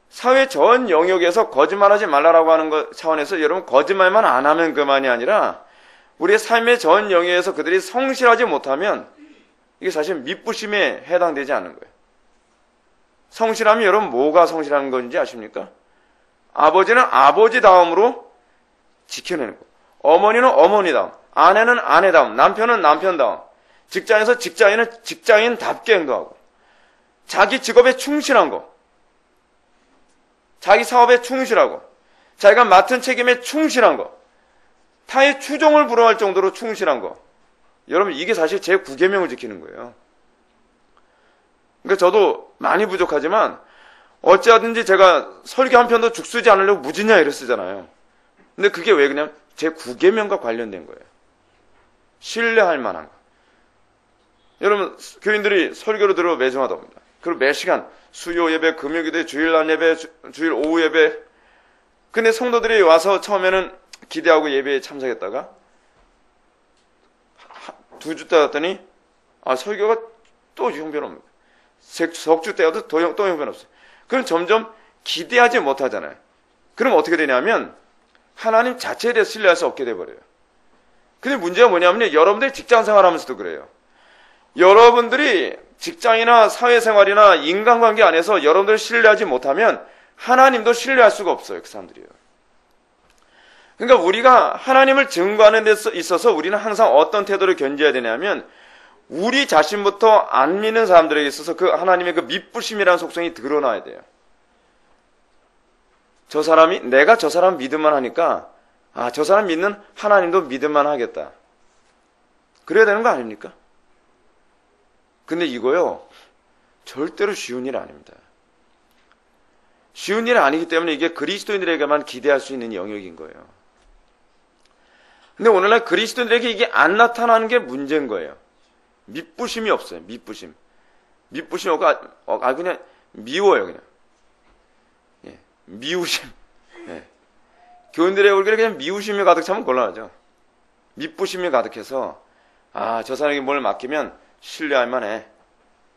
사회 전 영역에서 거짓말하지 말라라고 하는 것 차원에서 여러분 거짓말만 안 하면 그만이 아니라 우리의 삶의 전 영역에서 그들이 성실하지 못하면 이게 사실 믿부심에 해당되지 않는 거예요. 성실함이 여러분 뭐가 성실한 건지 아십니까? 아버지는 아버지다움으로 지켜내는 거. 어머니는 어머니다움, 아내는 아내다움, 남편은 남편다움, 직장에서 직장인은 직장인답게 행동하고, 자기 직업에 충실한 거, 자기 사업에 충실하고, 자기가 맡은 책임에 충실한 거, 타의 추종을 불허할 정도로 충실한 거. 여러분 이게 사실 제 9계명을 지키는 거예요. 그러니까 저도 많이 부족하지만 어찌하든지 제가 설교 한 편도 죽쓰지 않으려고 무진야 애를 쓰잖아요. 근데 그게 왜 그냥 제 9계명과 관련된 거예요. 신뢰할 만한 거. 여러분 교인들이 설교를 들어 매주마다 옵니다. 그리고 매 시간 수요 예배, 금요기도, 주일날 예배, 주일 오후 예배. 근데 성도들이 와서 처음에는 기대하고 예배에 참석했다가 2주 때 왔더니 설교가 또 형편없는 거예요. 석주 때 와도 또 형편없어요. 그럼 점점 기대하지 못하잖아요. 그럼 어떻게 되냐면 하나님 자체에 대해서 신뢰할 수 없게 돼버려요. 근데 문제가 뭐냐면요, 여러분들이 직장 생활하면서도 그래요. 여러분들이 직장이나 사회생활이나 인간관계 안에서 여러분들을 신뢰하지 못하면 하나님도 신뢰할 수가 없어요. 그 사람들이요. 그러니까 우리가 하나님을 증거하는 데 있어서 우리는 항상 어떤 태도를 견지해야 되냐면 우리 자신부터 안 믿는 사람들에게 있어서 그 하나님의 그 믿부심이라는 속성이 드러나야 돼요. 내가 저 사람 믿음만 하니까 저 사람 믿는 하나님도 믿음만 하겠다. 그래야 되는 거 아닙니까? 근데 이거요, 절대로 쉬운 일 아닙니다. 쉬운 일은 아니기 때문에 이게 그리스도인들에게만 기대할 수 있는 영역인 거예요. 근데 오늘날 그리스도인들에게 이게 안 나타나는 게 문제인 거예요. 믿부심이 없어요. 믿부심이 없고, 그냥 미워요, 그냥. 예, 미우심. 예. 교인들의 얼굴에 그냥 미우심이 가득 차면 곤란하죠. 믿부심이 가득해서, 저 사람에게 뭘 맡기면 신뢰할 만해.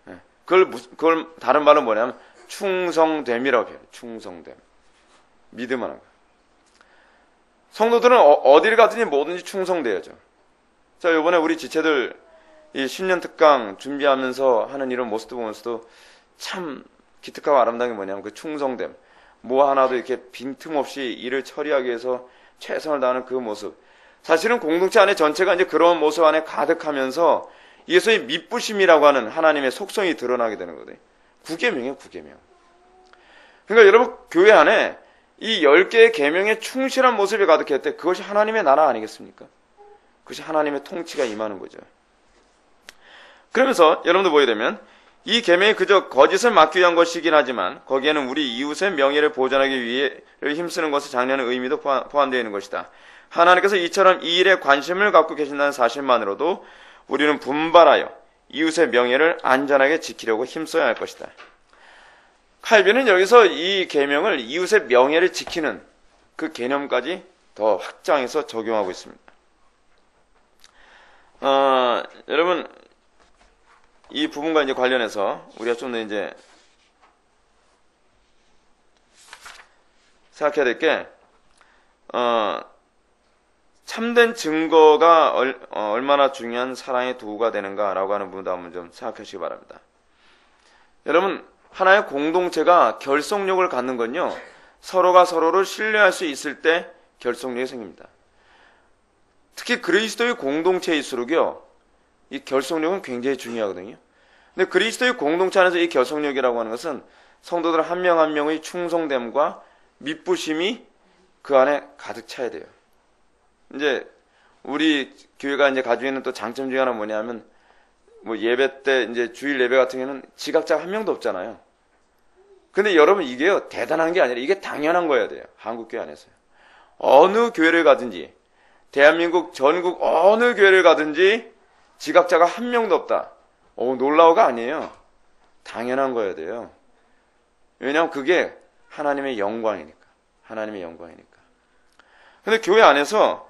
예. 그걸 다른 말로 뭐냐면, 충성됨이라고 해요. 충성됨. 믿음하는 거. 성도들은 어디를 가든지 뭐든지 충성돼야죠. 자, 이번에 우리 지체들 이 신년 특강 준비하면서 하는 이런 모습도 보면서도 참 기특하고 아름다운 게 뭐냐면 그 충성됨. 뭐 하나도 이렇게 빈틈없이 일을 처리하기 위해서 최선을 다하는 그 모습. 사실은 공동체 안에 전체가 이제 그런 모습 안에 가득하면서 이게 소위 미쁘심이라고 하는 하나님의 속성이 드러나게 되는 거거든요. 구계명이에요, 구계명. 그러니까 여러분, 교회 안에 이 10개의 계명에 충실한 모습이 가득할 때 그것이 하나님의 나라 아니겠습니까? 그것이 하나님의 통치가 임하는 거죠. 그러면서 여러분들 보게 되면 이 계명이 그저 거짓을 막기 위한 것이긴 하지만 거기에는 우리 이웃의 명예를 보존하기 위해 힘쓰는 것을 장려하는 의미도 포함되어 있는 것이다. 하나님께서 이처럼 이 일에 관심을 갖고 계신다는 사실만으로도 우리는 분발하여 이웃의 명예를 안전하게 지키려고 힘써야 할 것이다. 칼빈은 여기서 이 계명을 이웃의 명예를 지키는 그 개념까지 더 확장해서 적용하고 있습니다. 여러분, 이 부분과 이제 관련해서 우리가 좀 더 이제 생각해야 될 게, 참된 증거가 얼마나 중요한 사랑의 도구가 되는가라고 하는 부분도 한번 좀 생각하시기 바랍니다. 여러분, 하나의 공동체가 결속력을 갖는 건요, 서로가 서로를 신뢰할 수 있을 때 결속력이 생깁니다. 특히 그리스도의 공동체일수록요, 이 결속력은 굉장히 중요하거든요. 근데 그리스도의 공동체 안에서 이 결속력이라고 하는 것은 성도들 한 명 한 명의 충성됨과 미쁘심이 그 안에 가득 차야 돼요. 이제 우리 교회가 이제 가지고 있는 또 장점 중에 하나 뭐냐면, 뭐 예배 때 이제 주일 예배 같은 경우는 지각자가 한 명도 없잖아요. 근데 여러분, 이게요 대단한 게 아니라 이게 당연한 거여야 돼요. 한국 교회 안에서요. 어느 교회를 가든지, 대한민국 전국 어느 교회를 가든지 지각자가 한 명도 없다. 놀라워가 아니에요. 당연한 거여야 돼요. 왜냐하면 그게 하나님의 영광이니까. 하나님의 영광이니까. 근데 교회 안에서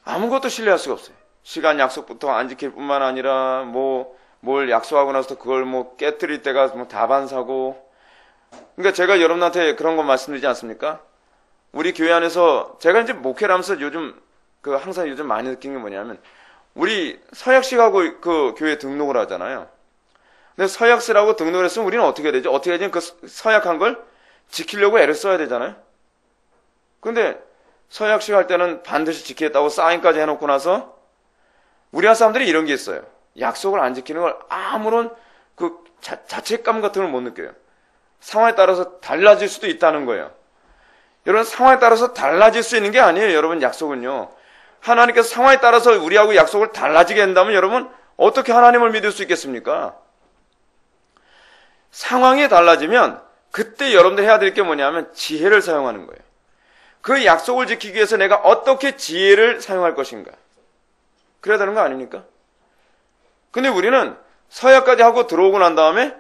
아무것도 신뢰할 수가 없어요. 시간 약속부터 안 지킬 뿐만 아니라 뭘 약속하고 나서 그걸 깨뜨릴 때가 다반사고. 그러니까 제가 여러분한테 그런 거 말씀드리지 않습니까? 우리 교회 안에서 제가 이제 목회를 하면서 항상 요즘 많이 느낀 게 뭐냐면, 우리 서약식하고 그 교회 등록을 하잖아요. 근데 서약식하고 등록을 했으면 우리는 어떻게 해야 되죠? 어떻게 해야지 그 서약한 걸 지키려고 애를 써야 되잖아요. 근데 서약식 할 때는 반드시 지키겠다고 사인까지 해놓고 나서 우리나라 사람들이 이런 게 있어요. 약속을 안 지키는 걸 아무런 자책감 같은 걸 못 느껴요. 상황에 따라서 달라질 수도 있다는 거예요. 여러분, 상황에 따라서 달라질 수 있는 게 아니에요. 여러분, 약속은요. 하나님께서 상황에 따라서 우리하고 약속을 달라지게 한다면 여러분, 어떻게 하나님을 믿을 수 있겠습니까? 상황이 달라지면 그때 여러분들 해야 될 게 뭐냐면 지혜를 사용하는 거예요. 그 약속을 지키기 위해서 내가 어떻게 지혜를 사용할 것인가. 그래야 되는 거 아닙니까? 근데 우리는 서약까지 하고 들어오고 난 다음에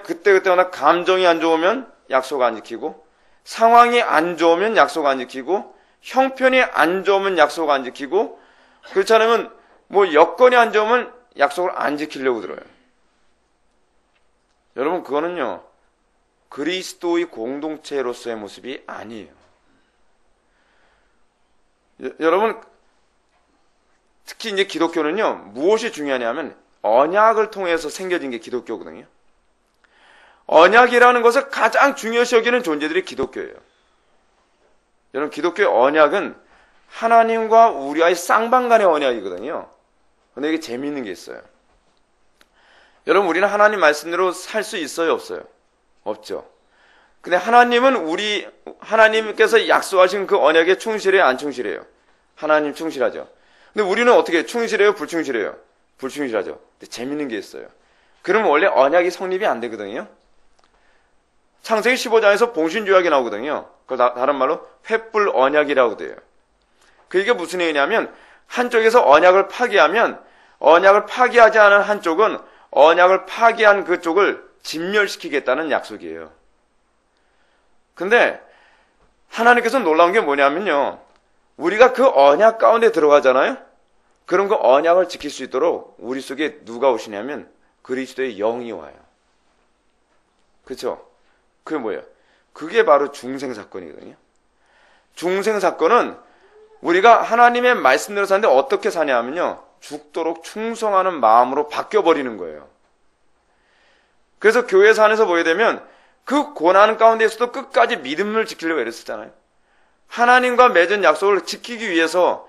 그때마다 감정이 안 좋으면 약속 안 지키고, 상황이 안 좋으면 약속 안 지키고, 형편이 안 좋으면 약속 안 지키고, 그렇지 않으면 여건이 안 좋으면 약속을 안 지키려고 들어요. 여러분, 그거는요 그리스도의 공동체로서의 모습이 아니에요. 여러분, 특히 이제 기독교는요 무엇이 중요하냐면 언약을 통해서 생겨진 게 기독교거든요. 언약이라는 것을 가장 중요시 여기는 존재들이 기독교예요. 여러분, 기독교의 언약은 하나님과 우리와의 쌍방간의 언약이거든요. 근데 이게 재미있는 게 있어요. 여러분, 우리는 하나님 말씀대로 살 수 있어요, 없어요? 없죠. 근데 하나님께서 약속하신 그 언약에 충실해요, 안 충실해요? 하나님 충실하죠. 근데 우리는 어떻게 충실해요, 불충실해요? 불충실하죠. 근데 재미있는 게 있어요. 그러면 원래 언약이 성립이 안 되거든요. 창세기 15장에서 봉신조약이 나오거든요. 다른 말로 횃불 언약이라고 돼요. 그게 무슨 얘기냐면, 한쪽에서 언약을 파기하면 언약을 파기하지 않은 한쪽은 언약을 파기한 그쪽을 진멸시키겠다는 약속이에요. 근데 하나님께서 놀라운 게 뭐냐면요, 우리가 그 언약 가운데 들어가잖아요. 그럼 그 언약을 지킬 수 있도록 우리 속에 누가 오시냐면 그리스도의 영이 와요. 그렇죠? 그게 뭐예요? 그게 바로 중생사건이거든요. 중생 사건은 우리가 하나님의 말씀대로 사는데 어떻게 사냐 하면요, 죽도록 충성하는 마음으로 바뀌어버리는 거예요. 그래서 교회에서 안에서 보게 되면 그 고난 가운데에서도 끝까지 믿음을 지키려고 애를 쓰잖아요. 하나님과 맺은 약속을 지키기 위해서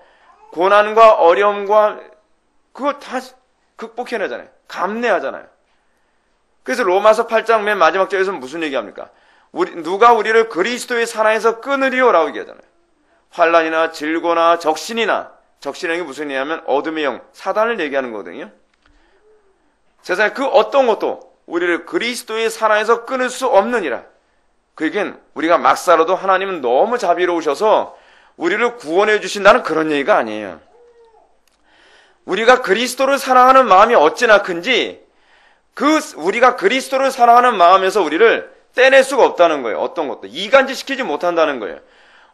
고난과 어려움과 그걸 다 극복해내잖아요. 감내하잖아요. 그래서 로마서 8장 맨 마지막 절에서 무슨 얘기합니까? 누가 우리를 그리스도의 사랑에서 끊으리오라고 얘기하잖아요. 환난이나 질고나 적신이나, 적신이 무슨 얘기냐면 어둠의 영, 사단을 얘기하는 거거든요. 세상에 그 어떤 것도 우리를 그리스도의 사랑에서 끊을 수 없느니라. 그에겐 우리가 막 살아도 하나님은 너무 자비로우셔서 우리를 구원해 주신다는 그런 얘기가 아니에요. 우리가 그리스도를 사랑하는 마음이 어찌나 큰지 우리가 그리스도를 사랑하는 마음에서 우리를 떼낼 수가 없다는 거예요. 어떤 것도 이간질 시키지 못한다는 거예요.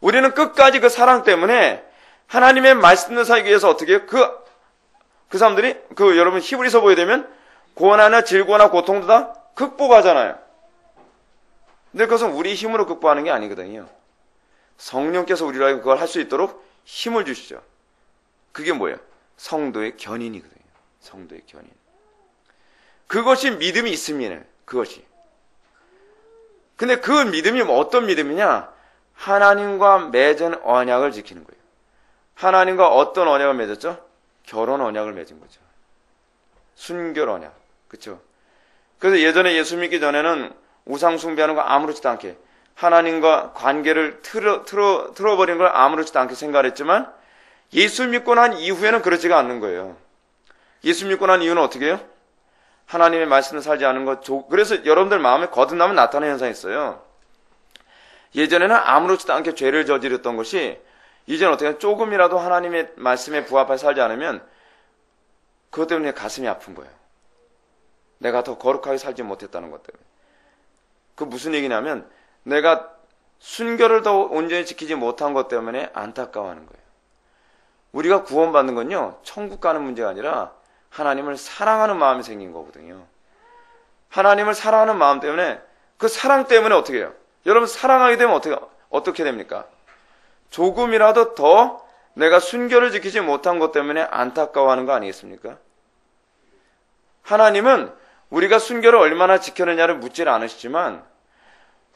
우리는 끝까지 그 사랑 때문에 하나님의 말씀을 살기 위해서 어떻게 해요? 그 사람들이 여러분 히브리서 보게 되면 고난이나 질고나 고통도 다 극복하잖아요. 근데 그것은 우리 힘으로 극복하는 게 아니거든요. 성령께서 우리로 그걸 할 수 있도록 힘을 주시죠. 그게 뭐예요? 성도의 견인이거든요. 성도의 견인. 그것이 믿음이 있으면 그것이. 근데 그 믿음이 어떤 믿음이냐? 하나님과 맺은 언약을 지키는 거예요. 하나님과 어떤 언약을 맺었죠? 결혼 언약을 맺은 거죠. 순결 언약. 그렇죠? 그래서 예전에 예수 믿기 전에는 우상 숭배하는 거 아무렇지도 않게 하나님과 관계를 틀어버리는 걸 아무렇지도 않게 생각했지만 예수 믿고 난 이후에는 그렇지가 않는 거예요. 예수 믿고 난 이유는 어떻게 해요? 하나님의 말씀을 살지 않은 것. 그래서 여러분들 마음에 거듭나면 나타나는 현상이 있어요. 예전에는 아무렇지도 않게 죄를 저질렀던 것이 이제는 어떻게 조금이라도 하나님의 말씀에 부합해 살지 않으면 그것 때문에 가슴이 아픈 거예요. 내가 더 거룩하게 살지 못했다는 것 때문에. 그 무슨 얘기냐면 내가 순결을 더 온전히 지키지 못한 것 때문에 안타까워하는 거예요. 우리가 구원받는 건요, 천국 가는 문제가 아니라 하나님을 사랑하는 마음이 생긴 거거든요. 하나님을 사랑하는 마음 때문에, 그 사랑 때문에 어떻게 해요? 여러분 사랑하게 되면 어떻게 됩니까? 조금이라도 더 내가 순결을 지키지 못한 것 때문에 안타까워하는 거 아니겠습니까? 하나님은 우리가 순결을 얼마나 지켰느냐를 묻질 않으시지만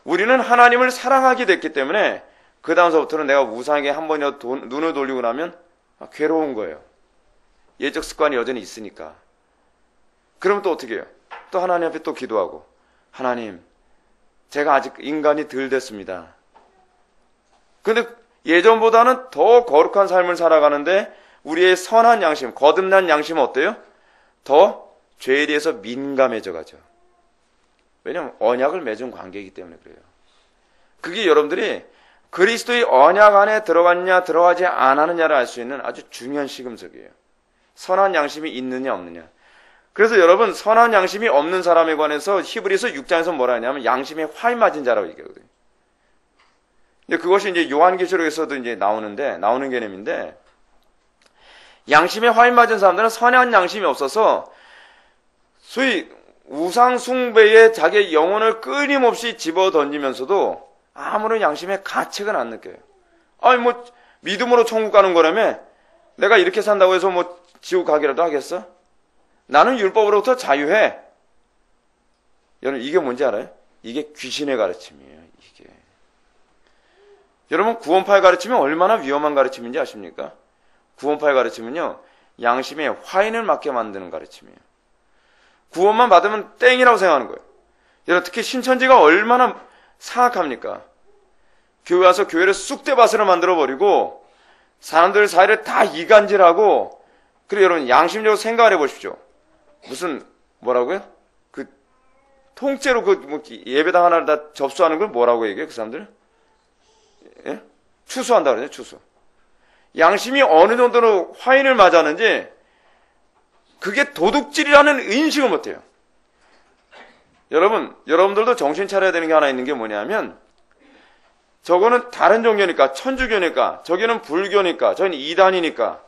우리는 하나님을 사랑하게 됐기 때문에 그 다음서부터는 내가 우상에게 한 번이라도 눈을 돌리고 나면 괴로운 거예요. 예적 습관이 여전히 있으니까. 그러면 또 어떻게 해요? 또 하나님 앞에 또 기도하고, 하나님, 제가 아직 인간이 덜 됐습니다. 근데 예전보다는 더 거룩한 삶을 살아가는데 우리의 선한 양심, 거듭난 양심은 어때요? 더 죄에 대해서 민감해져 가죠. 왜냐하면 언약을 맺은 관계이기 때문에 그래요. 그게 여러분들이 그리스도의 언약 안에 들어갔냐 들어가지 않았느냐를 알 수 있는 아주 중요한 시금석이에요. 선한 양심이 있느냐 없느냐. 그래서 여러분 선한 양심이 없는 사람에 관해서 히브리서 6장에서 뭐라 하냐면 양심에 화이 맞은 자라고 얘기하거든요. 근데 그것이 이제 요한계시록에서도 이제 나오는 개념인데, 양심에 화이 맞은 사람들은 선한 양심이 없어서 소위 우상 숭배에 자기의 영혼을 끊임없이 집어 던지면서도 아무런 양심의 가책은 안 느껴요. 아니 뭐 믿음으로 천국 가는 거라며 내가 이렇게 산다고 해서 뭐 지옥 가기라도 하겠어? 나는 율법으로부터 자유해. 여러분 이게 뭔지 알아요? 이게 귀신의 가르침이에요. 이게. 여러분 구원파의 가르침이 얼마나 위험한 가르침인지 아십니까? 구원파의 가르침은요, 양심에 화인을 맞게 만드는 가르침이에요. 구원만 받으면 땡이라고 생각하는 거예요. 여러분 특히 신천지가 얼마나 사악합니까? 교회 와서 교회를 쑥대밭으로 만들어버리고 사람들 사이를 다 이간질하고, 그리고 여러분 양심적으로 생각을 해보십시오. 무슨 뭐라고요? 그 통째로 뭐 예배당 하나를 다 접수하는 걸 뭐라고 얘기해요? 그 사람들? 예? 추수한다 그러죠. 추수. 양심이 어느 정도로 화인을 맞았는지 그게 도둑질이라는 인식을 못해요. 여러분들도 정신 차려야 되는 게 하나 있는 게 뭐냐면, 저거는 다른 종교니까, 천주교니까, 저기는 불교니까, 저기는 이단이니까,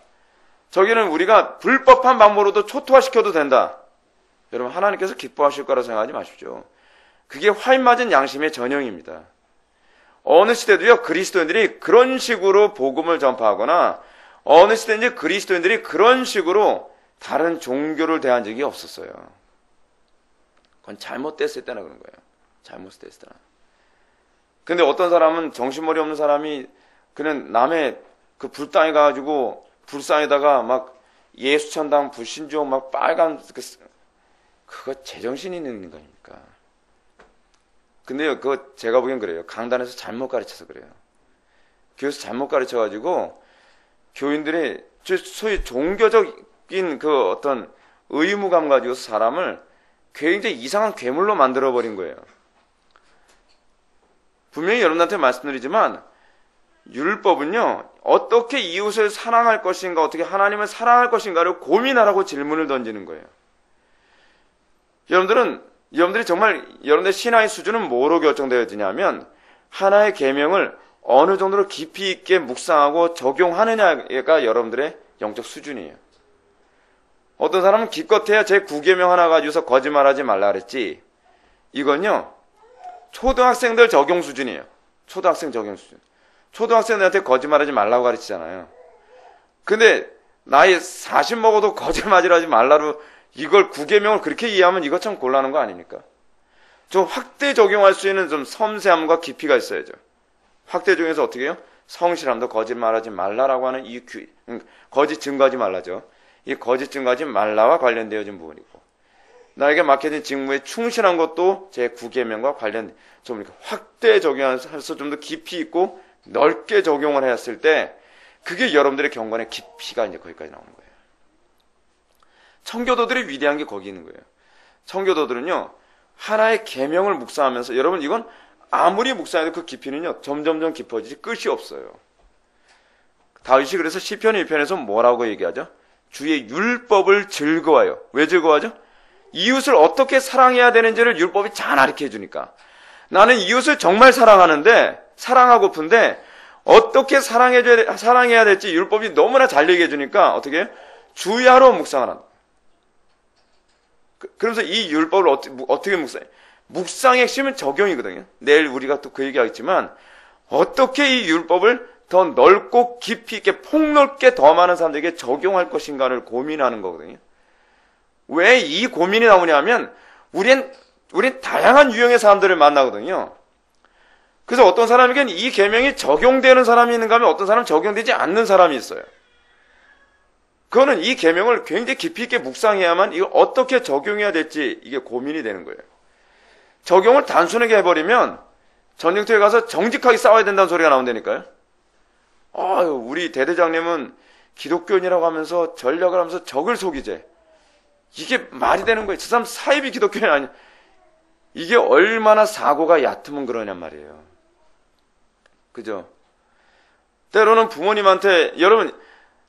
저기는 우리가 불법한 방법으로도 초토화시켜도 된다. 여러분 하나님께서 기뻐하실 거라 생각하지 마십시오. 그게 화인 맞은 양심의 전형입니다. 어느 시대도요, 그리스도인들이 그런 식으로 복음을 전파하거나 어느 시대인지 그리스도인들이 그런 식으로 다른 종교를 대한 적이 없었어요. 그건 잘못됐을 때나 그런 거예요. 잘못됐을 때나. 근데 어떤 사람은 정신머리 없는 사람이 그냥 남의 그 불당해 가지고 불상에다가 막 예수천당 불신조 막 빨간 그거 제정신이 있는 거니까. 근데요, 그거 제가 보기엔 그래요. 강단에서 잘못 가르쳐서 그래요. 교회에서 잘못 가르쳐 가지고 교인들이 소위 종교적인 그 어떤 의무감 가지고서 사람을 굉장히 이상한 괴물로 만들어 버린 거예요. 분명히 여러분한테 말씀드리지만 율법은요, 어떻게 이웃을 사랑할 것인가, 어떻게 하나님을 사랑할 것인가를 고민하라고 질문을 던지는 거예요. 여러분들이 정말 여러분의 신앙의 수준은 뭐로 결정되어지냐면 하나의 계명을 어느 정도로 깊이 있게 묵상하고 적용하느냐가 여러분들의 영적 수준이에요. 어떤 사람은 기껏해야 제 9계명 하나 가지고서 거짓말하지 말라 그랬지. 이건요, 초등학생들 적용 수준이에요. 초등학생 적용 수준. 초등학생들한테 거짓말하지 말라고 가르치잖아요. 근데 나이 40 먹어도 거짓말하지 말라로 이걸 9계명을 그렇게 이해하면 이거 참 곤란한 거 아닙니까? 좀 확대 적용할 수 있는 좀 섬세함과 깊이가 있어야죠. 확대 중에서 어떻게 해요? 성실함도 거짓말하지 말라라고 하는 거짓 증거하지 말라죠. 이 거짓 증거하지 말라와 관련되어진 부분이고, 나에게 맡겨진 직무에 충실한 것도 제 9계명과 관련 좀 이렇게 확대 적용해서 좀 더 깊이 있고 넓게 적용을 했을 때 그게 여러분들의 경건의 깊이가 이제 거기까지 나오는 거예요. 청교도들이 위대한 게 거기 있는 거예요. 청교도들은요, 하나의 계명을 묵상하면서, 여러분 이건 아무리 묵상해도 그 깊이는요 점점점 깊어지지 끝이 없어요. 다윗이 그래서 시편 1편에서 뭐라고 얘기하죠? 주의 율법을 즐거워요. 왜 즐거워하죠? 이웃을 어떻게 사랑해야 되는지를 율법이 잘 가르쳐 주니까. 나는 이웃을 정말 사랑하고픈데 어떻게 사랑해야 될지 율법이 너무나 잘 얘기해 주니까 어떻게 해요? 주야로 묵상을 한다. 그러면서 이 율법을 어떻게 묵상해? 묵상의 핵심은 적용이거든요. 내일 우리가 또 그 얘기하겠지만 어떻게 이 율법을 더 넓고 깊이 있게 폭넓게 더 많은 사람들에게 적용할 것인가를 고민하는 거거든요. 왜 이 고민이 나오냐면 우린 다양한 유형의 사람들을 만나거든요. 그래서 어떤 사람에게는 이 계명이 적용되는 사람이 있는가 하면 어떤 사람은 적용되지 않는 사람이 있어요. 그거는 이 계명을 굉장히 깊이 있게 묵상해야만 이걸 어떻게 적용해야 될지 이게 고민이 되는 거예요. 적용을 단순하게 해버리면 전쟁터에 가서 정직하게 싸워야 된다는 소리가 나온다니까요. 우리 대대장님은 기독교인이라고 하면서 전략을 하면서 적을 속이재. 이게 말이 되는 거예요. 저 사람 사입이 기독교인 아니야. 이게 얼마나 사고가 얕으면 그러냔 말이에요. 그죠? 때로는 부모님한테 여러분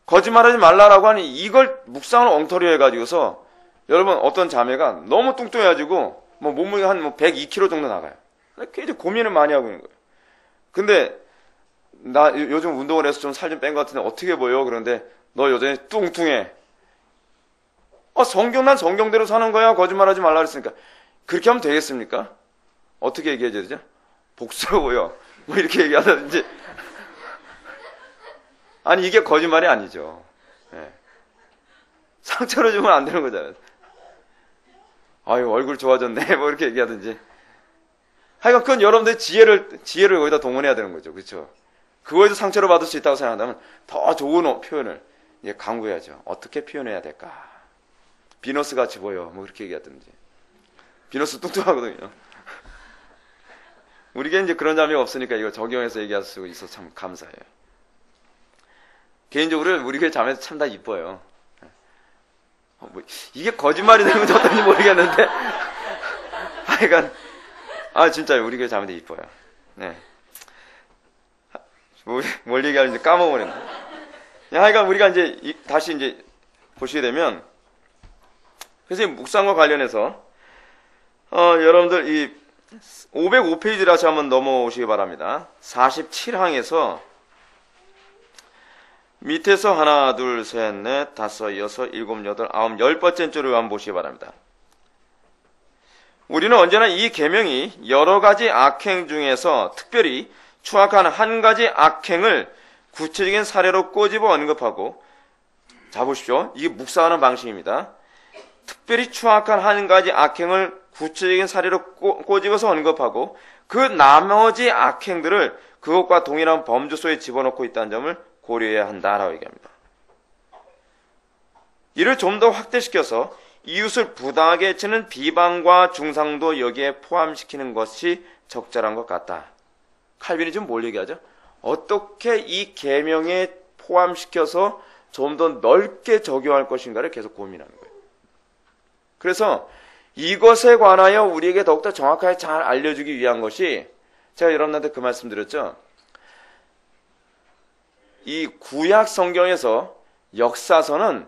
거짓말하지 말라라고 하니 이걸 묵상을 엉터리 해가지고서 여러분 어떤 자매가 너무 뚱뚱해가지고 몸무게가 한 102kg 정도 나가요. 굉장히 고민을 많이 하고 있는 거예요. 근데 나 요즘 운동을 해서 좀 살 좀 뺀 것 같은데 어떻게 보여? 그런데 너 여전히 뚱뚱해. 난 성경대로 사는 거야. 거짓말하지 말라 그랬으니까. 그렇게 하면 되겠습니까? 어떻게 얘기해야 되죠? 복스러워요. 이렇게 얘기하든지. 아니 이게 거짓말이 아니죠. 네. 상처를 주면 안 되는 거잖아요. 얼굴 좋아졌네. 이렇게 얘기하든지. 하여간 그건 여러분들의 지혜를 거기다 동원해야 되는 거죠. 그렇죠? 그거에서 상처를 받을 수 있다고 생각한다면 더 좋은 표현을 이제 강구해야죠. 어떻게 표현해야 될까? 비너스 같이 보여. 그렇게 얘기하든지. 비너스 뚱뚱하거든요. 우리에게 이제 그런 자매가 없으니까 이거 적용해서 얘기할 수 있어서 참 감사해요. 개인적으로 우리 교회 자매도 참 다 이뻐요. 이게 거짓말이 되는 건지 어떤지 모르겠는데. 하여간, 진짜요. 우리 교회 자매도 이뻐요. 네. 뭘 얘기하는지 까먹어버렸네. 하여간 우리가 다시 보시게 되면, 그래서 이 묵상과 관련해서, 여러분들 이 505페이지를 다시 한번 넘어오시기 바랍니다. 47항에서 밑에서 하나, 둘, 셋, 넷, 다섯, 여섯, 일곱, 여덟, 아홉, 10번째 줄을 한번 보시기 바랍니다. 우리는 언제나 이 계명이 여러 가지 악행 중에서 특별히 추악한 한 가지 악행을 구체적인 사례로 꼬집어 언급하고, 자 보십시오. 이게 묵상하는 방식입니다. 특별히 추악한 한 가지 악행을 구체적인 사례로 꼬집어서 언급하고 그 나머지 악행들을 그것과 동일한 범주소에 집어넣고 있다는 점을 고려해야 한다라고 얘기합니다. 이를 좀 더 확대시켜서 이웃을 부당하게 해치는 비방과 중상도 여기에 포함시키는 것이 적절한 것 같다. 칼빈이 지금 뭘 얘기하죠? 어떻게 이 계명에 포함시켜서 좀 더 넓게 적용할 것인가를 계속 고민하는 거예요. 그래서 이것에 관하여 우리에게 더욱더 정확하게 잘 알려주기 위한 것이, 제가 여러분한테 그 말씀 드렸죠. 이 구약 성경에서 역사서는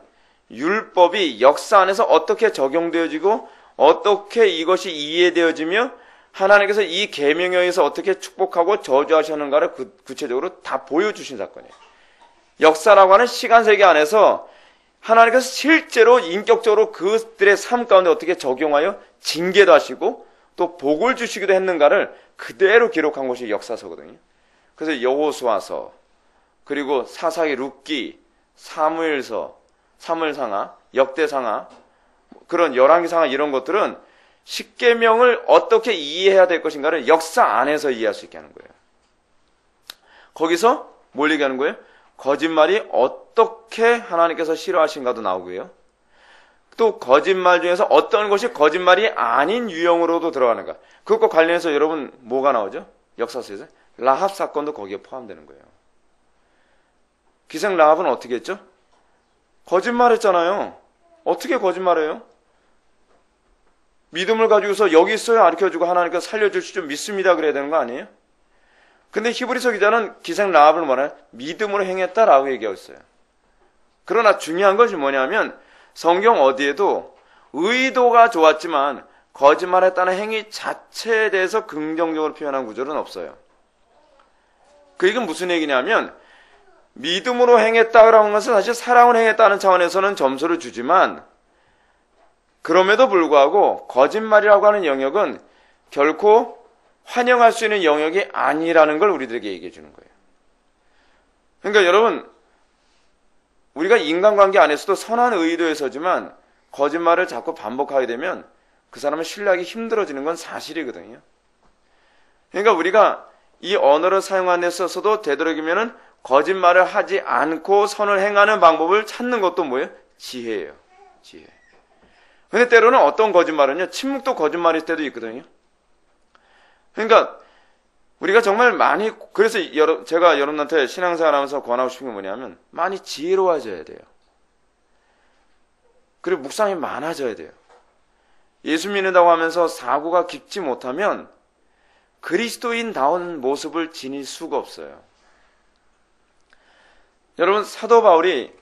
율법이 역사 안에서 어떻게 적용되어지고 어떻게 이것이 이해되어지며 하나님께서 이 계명에 의해서 어떻게 축복하고 저주하셨는가를 구체적으로 다 보여주신 사건이에요. 역사라고 하는 시간 세계 안에서 하나님께서 실제로 인격적으로 그들의 삶 가운데 어떻게 적용하여 징계도 하시고 또 복을 주시기도 했는가를 그대로 기록한 것이 역사서거든요. 그래서 여호수아서, 그리고 사사기, 룻기, 사무엘서, 사무엘상하, 역대상하, 그런 열왕기상하, 이런 것들은 십계명을 어떻게 이해해야 될 것인가를 역사 안에서 이해할 수 있게 하는 거예요. 거기서 뭘 얘기하는 거예요? 거짓말이 어떻게 하나님께서 싫어하신가도 나오고요. 또 거짓말 중에서 어떤 것이 거짓말이 아닌 유형으로도 들어가는가. 그것과 관련해서 여러분 뭐가 나오죠? 역사서에서 라합 사건도 거기에 포함되는 거예요. 기생 라합은 어떻게 했죠? 거짓말했잖아요. 어떻게 거짓말해요? 믿음을 가지고서 여기 있어요 가르쳐주고 하나님께서 살려줄 수 좀 믿습니다 그래야 되는 거 아니에요? 근데 히브리서 기자는 기생 라합을 뭐라요? 믿음으로 행했다라고 얘기하고 있어요. 그러나 중요한 것이 뭐냐면 성경 어디에도 의도가 좋았지만 거짓말했다는 행위 자체에 대해서 긍정적으로 표현한 구절은 없어요. 그 얘기는 무슨 얘기냐면 믿음으로 행했다라고 하는 것은 사실 사랑을 행했다는 차원에서는 점수를 주지만 그럼에도 불구하고 거짓말이라고 하는 영역은 결코 환영할 수 있는 영역이 아니라는 걸 우리들에게 얘기해 주는 거예요. 그러니까 여러분, 우리가 인간관계 안에서도 선한 의도에서지만 거짓말을 자꾸 반복하게 되면 그 사람은 신뢰하기 힘들어지는 건 사실이거든요. 그러니까 우리가 이 언어를 사용하는 데 있어서도 되도록이면은 거짓말을 하지 않고 선을 행하는 방법을 찾는 것도 뭐예요? 지혜예요. 지혜. 근데 때로는 어떤 거짓말은요, 침묵도 거짓말일 때도 있거든요. 그러니까 우리가 정말 많이, 그래서 제가 여러분한테 신앙생활 하면서 권하고 싶은 게 뭐냐면 많이 지혜로워져야 돼요. 그리고 묵상이 많아져야 돼요. 예수 믿는다고 하면서 사고가 깊지 못하면 그리스도인다운 모습을 지닐 수가 없어요. 여러분, 사도 바울이,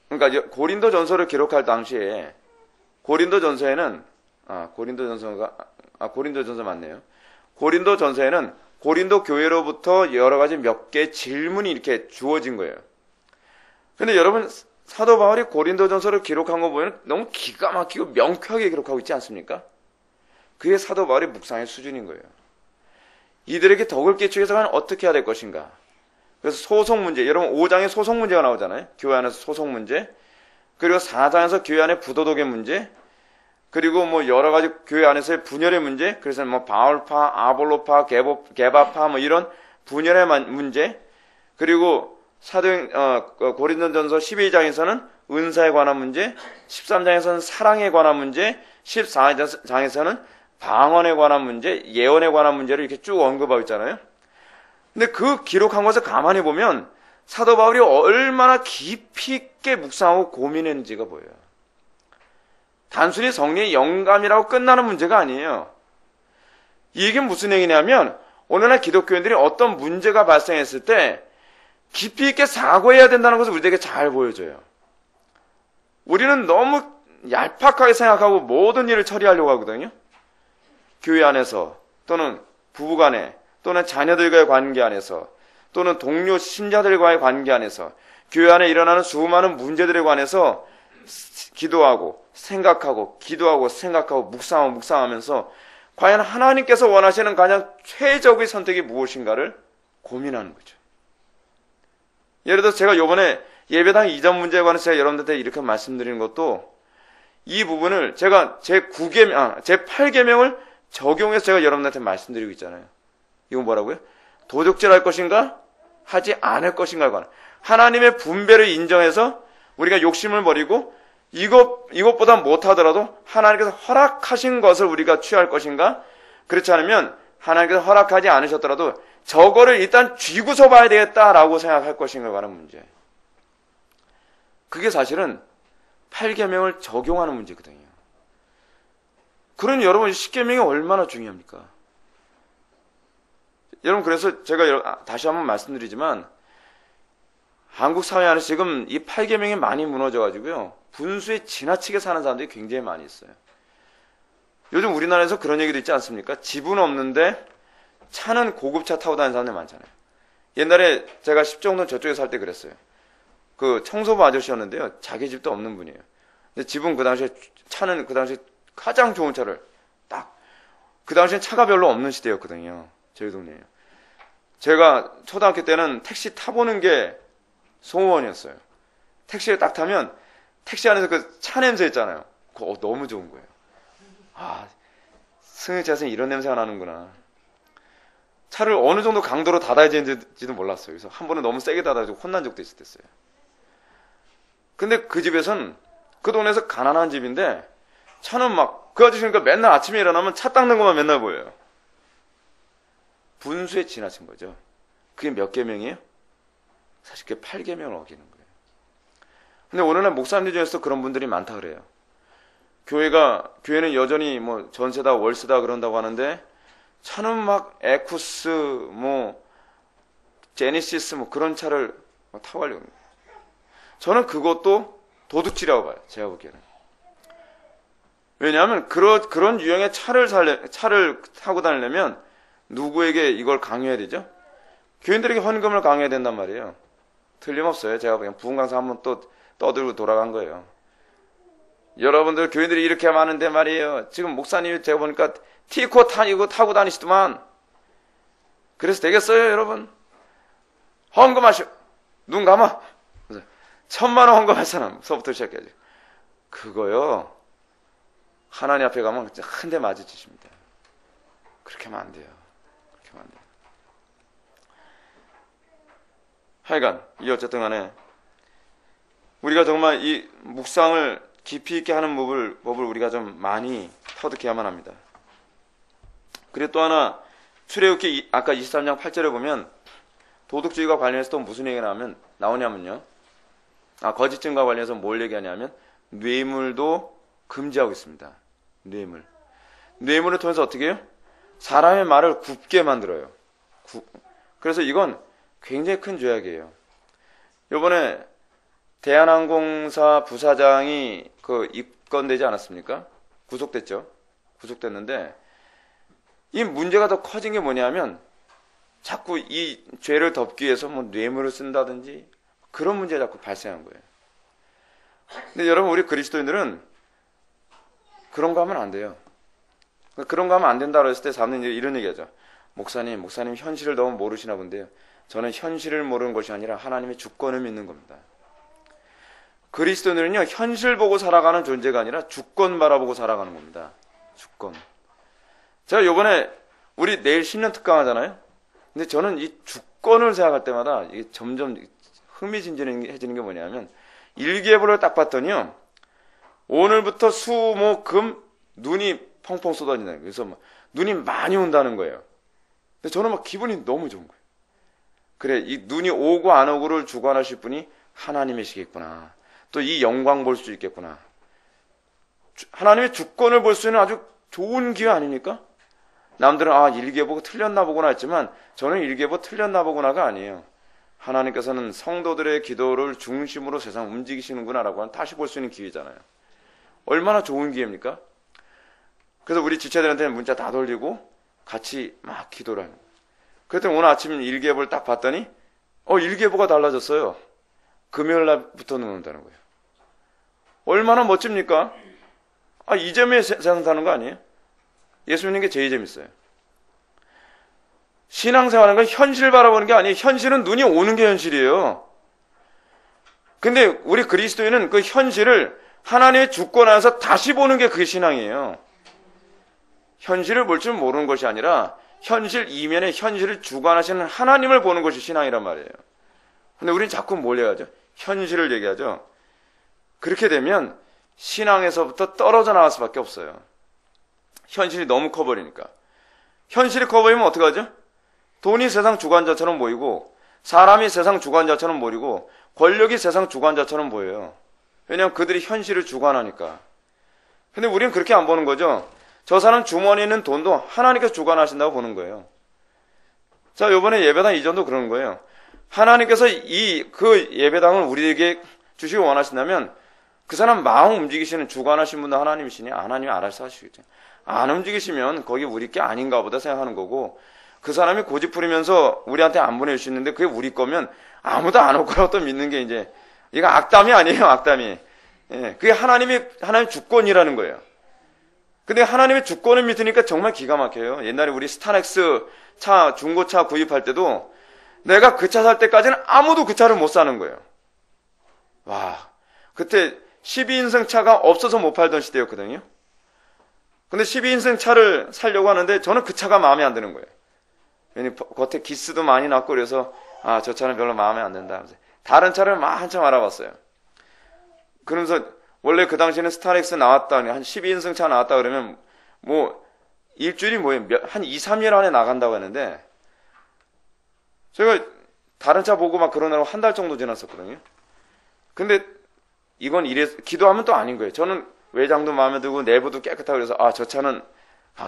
그러니까 고린도 전서를 기록할 당시에 고린도 전서에는 고린도 전서 맞네요. 고린도 전서에는 고린도 교회로부터 여러 가지 몇 개의 질문이 이렇게 주어진 거예요. 근데 여러분, 사도 바울이 고린도 전서를 기록한 거 보면 너무 기가 막히고 명쾌하게 기록하고 있지 않습니까? 그게 사도 바울의 묵상의 수준인 거예요. 이들에게 덕을 끼치기 위해서 어떻게 해야 될 것인가? 그래서 소속 문제, 여러분 5장에 소속 문제가 나오잖아요. 교회 안에서 소속 문제. 그리고 4장에서 교회 안에 부도덕의 문제. 그리고 뭐 여러 가지 교회 안에서의 분열의 문제. 그래서 뭐 바울파, 아볼로파, 게바파 뭐 이런 분열의 문제. 그리고 고린도전서 12장에서는 은사에 관한 문제, 13장에서는 사랑에 관한 문제, 14장에서는 방언에 관한 문제, 예언에 관한 문제를 이렇게 쭉 언급하고 있잖아요. 근데 그 기록한 것을 가만히 보면 사도 바울이 얼마나 깊이 있게 묵상하고 고민했는지가 보여요. 단순히 성령의 영감이라고 끝나는 문제가 아니에요. 이게 무슨 얘기냐면 오늘날 기독교인들이 어떤 문제가 발생했을 때 깊이 있게 사고해야 된다는 것을 우리에게 잘 보여줘요. 우리는 너무 얄팍하게 생각하고 모든 일을 처리하려고 하거든요. 교회 안에서 또는 부부간에 또는 자녀들과의 관계 안에서 또는 동료 신자들과의 관계 안에서 교회 안에 일어나는 수많은 문제들에 관해서 기도하고 생각하고 기도하고 생각하고 묵상하면서 과연 하나님께서 원하시는 가장 최적의 선택이 무엇인가를 고민하는 거죠. 예를 들어서 제가 요번에 예배당 이전 문제에 관해서 제가 여러분들한테 이렇게 말씀드리는 것도 이 부분을 제가 제 8계명을 적용해서 제가 여러분들한테 말씀드리고 있잖아요. 이건 뭐라고요? 도둑질할 것인가? 하지 않을 것인가에 관한 하나님의 분배를 인정해서 우리가 욕심을 버리고 이것보다 못하더라도 하나님께서 허락하신 것을 우리가 취할 것인가? 그렇지 않으면 하나님께서 허락하지 않으셨더라도 저거를 일단 쥐고서 봐야 되겠다라고 생각할 것인가에 관한 문제. 그게 사실은 8계명을 적용하는 문제거든요. 그러니 여러분 10계명이 얼마나 중요합니까? 여러분 그래서 제가 다시 한번 말씀드리지만 한국 사회 안에서 지금 이 8계명이 많이 무너져가지고요. 분수에 지나치게 사는 사람들이 굉장히 많이 있어요. 요즘 우리나라에서 그런 얘기도 있지 않습니까? 집은 없는데 차는 고급차 타고 다니는 사람들이 많잖아요. 옛날에 제가 10정도 저쪽에 살 때 그랬어요. 그 청소부 아저씨였는데요. 자기 집도 없는 분이에요. 근데 집은 차는 그 당시에 가장 좋은 차를 그 당시엔 차가 별로 없는 시대였거든요. 저희 동네에요. 제가 초등학교 때는 택시 타보는 게 소원이었어요. 택시를 딱 타면 택시 안에서 그 차 냄새 있잖아요. 그거 너무 좋은 거예요. 승희 자sen 이런 냄새가 나는구나. 차를 어느 정도 강도로 닫아야 되는지도 몰랐어요. 그래서 한 번은 너무 세게 닫아가지고 혼난 적도 있었어요. 근데 그 집에서는 그 동네에서 가난한 집인데 차는 그 아저씨니까 맨날 아침에 일어나면 차 닦는 것만 맨날 보여요. 분수에 지나친 거죠. 그게 몇 계명이에요? 사실 그게 8계명을 어기는 거예요. 근데 오늘날 목사님들 중에서도 그런 분들이 많다 그래요. 교회는 여전히 전세다 월세다 그런다고 하는데 차는 에쿠스 제니시스 그런 차를 타고 가려고 합니다. 저는 그것도 도둑질이라고 봐요. 제가 보기에는. 왜냐하면 그런 유형의 차를 타고 다니려면 누구에게 이걸 강요해야 되죠? 교인들에게 헌금을 강요해야 된단 말이에요. 틀림없어요. 제가 그냥 부흥강사 한번 또 떠들고 돌아간 거예요. 여러분들 교인들이 이렇게 많은데 말이에요. 지금 목사님이 제가 보니까 티코 타고 다니시더만. 그래서 되겠어요, 여러분? 헌금하시오. 눈 감아. 1000만 원 헌금할 사람서부터 시작해야죠. 그거요. 하나님 앞에 가면 한 대 맞으십니다. 그렇게 하면 안 돼요. 그렇게 하면 안 돼요. 하여간 어쨌든 간에 우리가 정말 이 묵상을 깊이 있게 하는 법을 우리가 좀 많이 터득해야만 합니다. 그리고 또 하나 출애굽기 아까 23장 8절에 보면 도둑질과 관련해서 또 무슨 얘기가 나오냐면요. 거짓증과 관련해서 뭘 얘기하냐면 뇌물도 금지하고 있습니다. 뇌물을 통해서 어떻게 해요? 사람의 말을 굽게 만들어요. 그래서 이건 굉장히 큰 죄악이에요. 요번에 대한항공사 부사장이 입건되지 않았습니까? 구속됐죠. 구속됐는데 이 문제가 더 커진 게 뭐냐면 자꾸 이 죄를 덮기 위해서 뇌물을 쓴다든지 그런 문제가 자꾸 발생한 거예요. 근데 여러분 우리 그리스도인들은 그런 거 하면 안 돼요. 그런 거 하면 안 된다고 했을 때 사람들이 이런 얘기하죠. 목사님 현실을 너무 모르시나 본데요. 저는 현실을 모르는 것이 아니라 하나님의 주권을 믿는 겁니다. 그리스도인들은요, 현실 보고 살아가는 존재가 아니라 주권 바라보고 살아가는 겁니다. 주권. 제가 요번에 우리 내일 10년 특강 하잖아요. 근데 저는 이 주권을 생각할 때마다 이게 점점 흥미진진해지는 게 뭐냐면 일기예보를 딱 봤더니요. 오늘부터 수, 목, 금 눈이 펑펑 쏟아진다는 거예요. 그래서 눈이 많이 온다는 거예요. 근데 저는 기분이 너무 좋은 거예요. 그래, 이 눈이 오고 안 오고를 주관하실 분이 하나님이시겠구나. 또 이 영광 볼 수 있겠구나. 하나님의 주권을 볼 수 있는 아주 좋은 기회 아닙니까? 남들은 일기예보가 틀렸나 보구나 했지만 저는 일기예보 틀렸나 보구나가 아니에요. 하나님께서는 성도들의 기도를 중심으로 세상 움직이시는구나라고 하는 다시 볼 수 있는 기회잖아요. 얼마나 좋은 기회입니까? 그래서 우리 지체들한테는 문자 다 돌리고 같이 막 기도를 하는 거예요. 그랬더니 오늘 아침 일기예보를 딱 봤더니 일기예보가 달라졌어요. 금요일 날부터 눈 온다는 거예요. 얼마나 멋집니까? 이점에 세상 사는 거 아니에요? 예수 믿는 게 제일 재밌어요. 신앙생활하는 건 현실을 바라보는 게 아니에요. 현실은 눈이 오는 게 현실이에요. 근데 우리 그리스도인은 그 현실을 하나님의 주권 안에서 다시 보는 게 그게 신앙이에요. 현실을 볼 줄 모르는 것이 아니라 현실 이면에 현실을 주관하시는 하나님을 보는 것이 신앙이란 말이에요. 근데 우리는 자꾸 뭘 얘기하죠? 현실을 얘기하죠. 그렇게 되면 신앙에서부터 떨어져 나갈 수밖에 없어요. 현실이 너무 커버리니까. 현실이 커버리면 어떡하죠? 돈이 세상 주관자처럼 보이고 사람이 세상 주관자처럼 보이고 권력이 세상 주관자처럼 보여요. 왜냐하면 그들이 현실을 주관하니까. 근데 우리는 그렇게 안 보는 거죠. 저 사람 주머니에 있는 돈도 하나님께서 주관하신다고 보는 거예요. 자, 이번에 예배당 이전도 그런 거예요. 하나님께서 그 예배당을 우리에게 주시기 원하신다면 그 사람 마음 움직이시는 주관하신 분도 하나님이시니 하나님이 알아서 하시겠죠. 안 움직이시면 거기 우리 게 아닌가 보다 생각하는 거고, 그 사람이 고집 부리면서 우리한테 안 보내주시는데 그게 우리 거면 아무도 안 올 거라고 또 믿는 게 이제, 이거 악담이 아니에요, 악담이. 예, 그게 하나님 주권이라는 거예요. 근데 하나님의 주권을 믿으니까 정말 기가 막혀요. 옛날에 우리 스타렉스 차, 중고차 구입할 때도 내가 그 차 살 때까지는 아무도 그 차를 못 사는 거예요. 와, 그때 12인승 차가 없어서 못 팔던 시대였거든요. 근데 12인승 차를 사려고 하는데 저는 그 차가 마음에 안 드는 거예요. 왜냐면 겉에 기스도 많이 났고 그래서 저 차는 별로 마음에 안 든다 하면서 다른 차를 막 한참 알아봤어요. 그러면서 원래 그 당시에는 스타렉스 나왔다, 한 12인승 차 나왔다 그러면 뭐 일주일이 뭐예요? 한 2, 3일 안에 나간다고 했는데 제가 다른 차 보고 막 그러느라고 한 달 정도 지났었거든요. 근데 이건 기도하면 또 아닌 거예요. 저는 외장도 마음에 들고 내부도 깨끗하고 그래서 저 차는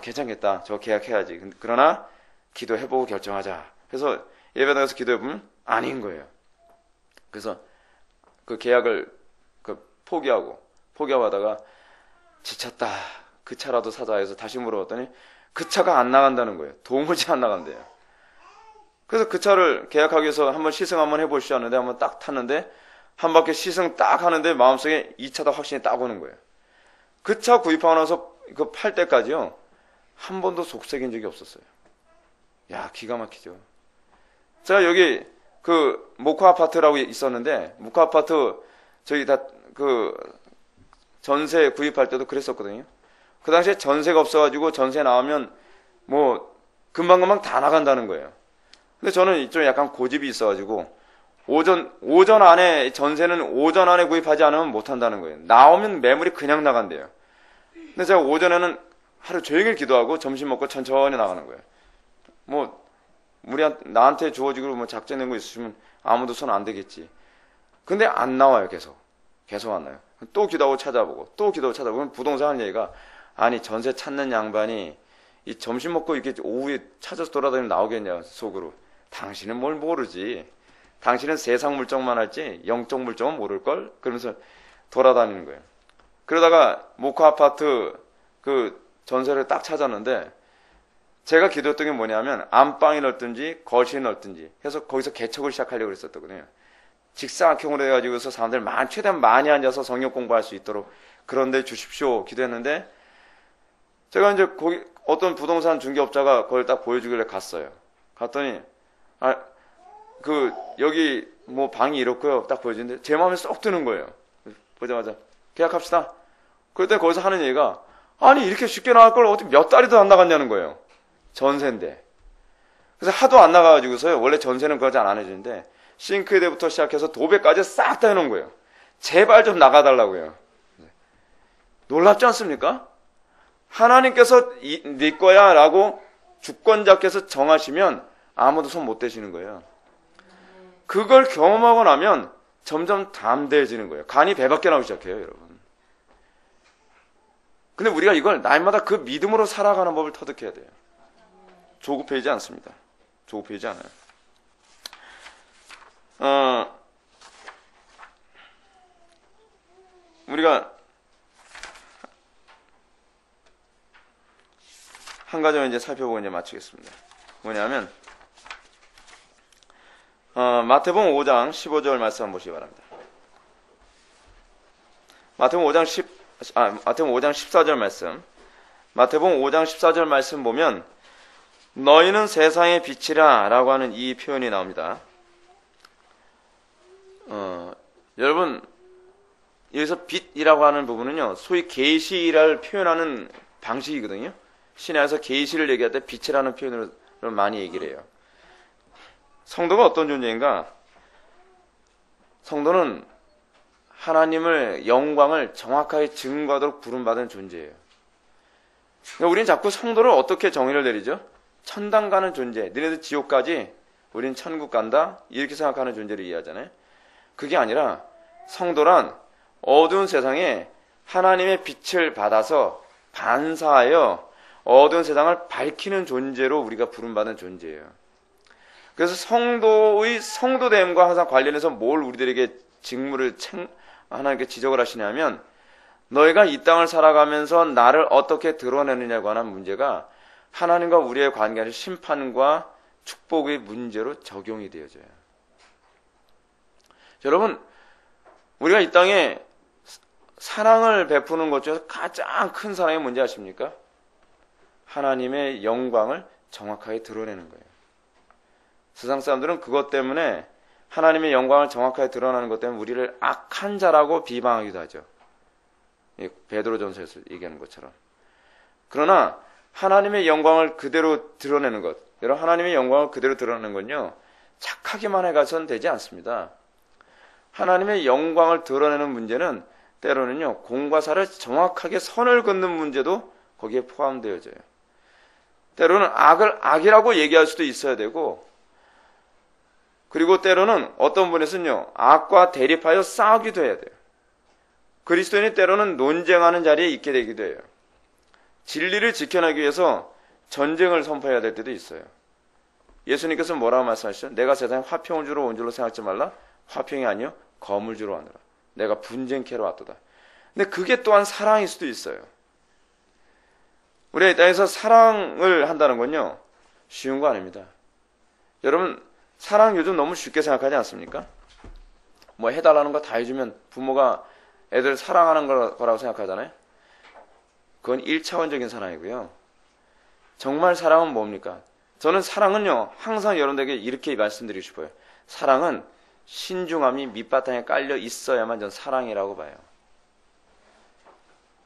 괜찮겠다. 저 계약해야지. 그러나 기도해보고 결정하자. 그래서 예배당에서 기도해보면 아닌 거예요. 그래서 그 계약을 포기하고 하다가 지쳤다. 그 차라도 사자 해서 다시 물어봤더니 그 차가 안 나간다는 거예요. 도무지 안 나간대요. 그래서 그 차를 계약하기 위해서 한번 시승 한번 해보시죠 하는데 한번 딱 탔는데 한 바퀴 시승 딱 하는데 마음속에 이 차다 확신이 딱 오는 거예요. 그 차 구입하고 나서 그 팔 때까지요 한 번도 속색인 적이 없었어요. 야, 기가 막히죠. 제가 여기 그 모카 아파트라고 있었는데 모카 아파트 저희 다 그 전세 구입할 때도 그랬었거든요. 그 당시에 전세가 없어가지고 전세 나오면 뭐 금방금방 다 나간다는 거예요. 근데 저는 이쪽에 약간 고집이 있어가지고 오전 안에 전세는 오전 안에 구입하지 않으면 못 한다는 거예요. 나오면 매물이 그냥 나간대요. 근데 제가 오전에는 하루 종일 기도하고 점심 먹고 천천히 나가는 거예요. 뭐 나한테 주어지고 뭐 작전된 거 있으시면 아무도 손 안 대겠지. 근데 안 나와요. 계속 안 나요. 또 기도하고 찾아보고 또 기도하고 찾아보면 부동산 하는 얘기가 아니 전세 찾는 양반이 이 점심 먹고 이렇게 오후에 찾아서 돌아다니면 나오겠냐 속으로. 당신은 뭘 모르지. 당신은 세상 물정만 알지 영적 물정은 모를걸? 그러면서 돌아다니는 거예요. 그러다가 모카 아파트 그 전세를 딱 찾았는데 제가 기도했던 게 뭐냐면 안방이 넓든지 거실이 넓든지 해서 거기서 개척을 시작하려고 그랬었거든요. 직사각형으로 해가지고서 사람들 최대한 많이 앉아서 성경 공부할 수 있도록 그런데 주십시오 기도했는데 제가 이제 거기 어떤 부동산 중개업자가 그걸 딱 보여주길래 갔어요. 갔더니 여기 뭐 방이 이렇고요 딱 보여주는데 제 마음에 쏙 드는 거예요. 보자마자 계약합시다. 그랬더니 거기서 하는 얘기가 아니 이렇게 쉽게 나갈 걸 어떻게 몇 달이도 안 나갔냐는 거예요. 전세인데. 그래서 하도 안 나가가지고서요. 원래 전세는 그거 잘 안 해주는데 싱크대부터 시작해서 도배까지 싹 다 해놓은 거예요. 제발 좀 나가달라고요. 놀랍지 않습니까? 하나님께서 네 거야 라고 주권자께서 정하시면 아무도 손 못 대시는 거예요. 그걸 경험하고 나면 점점 담대해지는 거예요. 간이 배 밖에 나오기 시작해요, 여러분. 근데 우리가 이걸 날마다 그 믿음으로 살아가는 법을 터득해야 돼요. 조급해지지 않습니다. 조급해지지 않아요. 우리가 한 가지만 이제 살펴보고 이제 마치겠습니다. 뭐냐면 마태복음 5장 15절 말씀 한번 보시기 바랍니다. 마태복음 5장 14절 말씀. 마태복음 5장 14절 말씀 보면 너희는 세상의 빛이라 라고 하는 이 표현이 나옵니다. 여러분, 여기서 빛이라고 하는 부분은요, 소위 계시를 표현하는 방식이거든요. 신약에서 계시를 얘기할 때 빛이라는 표현으로 많이 얘기를 해요. 성도가 어떤 존재인가? 성도는 하나님을, 영광을 정확하게 증거하도록 부름받은 존재예요. 그러니까 우리는 자꾸 성도를 어떻게 정의를 내리죠? 천당 가는 존재, 너네들 지옥 가지, 우린 천국 간다, 이렇게 생각하는 존재를 이해하잖아요. 그게 아니라 성도란 어두운 세상에 하나님의 빛을 받아서 반사하여 어두운 세상을 밝히는 존재로 우리가 부름받은 존재예요. 그래서 성도의 성도됨과 항상 관련해서 뭘 우리들에게 직무를 하나님께 지적을 하시냐면, 너희가 이 땅을 살아가면서 나를 어떻게 드러내느냐고 하는 문제가 하나님과 우리의 관계의 심판과 축복의 문제로 적용이 되어져요. 여러분, 우리가 이 땅에 사랑을 베푸는 것 중에서 가장 큰 사랑이 뭔지 아십니까? 하나님의 영광을 정확하게 드러내는 거예요. 세상 사람들은 그것 때문에, 하나님의 영광을 정확하게 드러나는 것 때문에 우리를 악한 자라고 비방하기도 하죠. 베드로전서에서 얘기하는 것처럼. 그러나 하나님의 영광을 그대로 드러내는 것, 여러분, 하나님의 영광을 그대로 드러내는 건요, 착하기만 해가서는 되지 않습니다. 하나님의 영광을 드러내는 문제는 때로는요, 공과 사를 정확하게 선을 긋는 문제도 거기에 포함되어져요. 때로는 악을 악이라고 얘기할 수도 있어야 되고, 그리고 때로는 어떤 분에서는요, 악과 대립하여 싸우기도 해야 돼요. 그리스도인이 때로는 논쟁하는 자리에 있게 되기도 해요. 진리를 지켜내기 위해서 전쟁을 선포해야 될 때도 있어요. 예수님께서 뭐라고 말씀하시죠? 내가 세상에 화평을 주러 온 줄로 생각하지 말라. 화평이 아니요 검을 주러 왔노라. 내가 분쟁케로 왔도다. 근데 그게 또한 사랑일 수도 있어요. 우리가 이 땅에서 사랑을 한다는 건요, 쉬운 거 아닙니다. 여러분, 사랑 요즘 너무 쉽게 생각하지 않습니까? 뭐 해달라는 거 다 해주면 부모가 애들 사랑하는 거라고 생각하잖아요. 그건 1차원적인 사랑이고요. 정말 사랑은 뭡니까? 저는 사랑은요, 항상 여러분들에게 이렇게 말씀드리고 싶어요. 사랑은 신중함이 밑바탕에 깔려 있어야만 전 사랑이라고 봐요.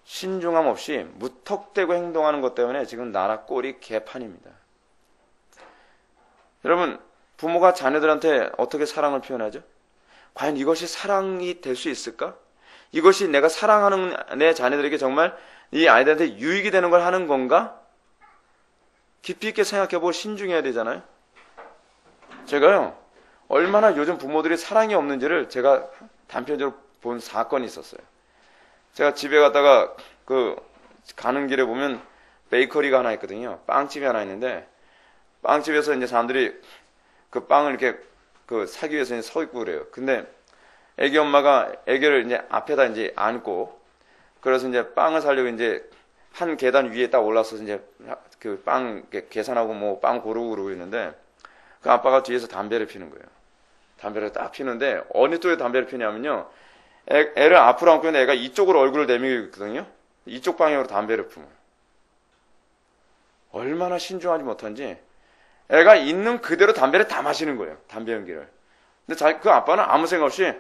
신중함 없이 무턱대고 행동하는 것 때문에 지금 나라 꼴이 개판입니다. 여러분, 부모가 자녀들한테 어떻게 사랑을 표현하죠? 과연 이것이 사랑이 될 수 있을까? 이것이 내가 사랑하는 내 자녀들에게 정말 이 아이들한테 유익이 되는 걸 하는 건가? 깊이 있게 생각해보고 신중해야 되잖아요. 제가요, 얼마나 요즘 부모들이 사랑이 없는지를 제가 단편적으로 본 사건이 있었어요. 제가 집에 갔다가 가는 길에 보면 베이커리가 하나 있거든요. 빵집이 하나 있는데, 빵집에서 이제 사람들이 그 빵을 이렇게 사기 위해서 이제 서 있고 그래요. 근데 애기 엄마가 애기를 이제 앞에다 이제 안고, 그래서 이제 빵을 사려고 이제 한 계단 위에 딱 올라서서 이제 그 빵 계산하고 뭐 빵 고르고 그러고 있는데, 그 아빠가 뒤에서 담배를 피는 거예요. 담배를 딱 피는데, 어느 쪽에 담배를 피냐면요, 애를 앞으로 안고 있는데 애가 이쪽으로 얼굴을 내밀고 있거든요. 이쪽 방향으로 담배를 품어요. 얼마나 신중하지 못한지 애가 있는 그대로 담배를 다 마시는 거예요. 담배 연기를. 근데 그 아빠는 아무 생각 없이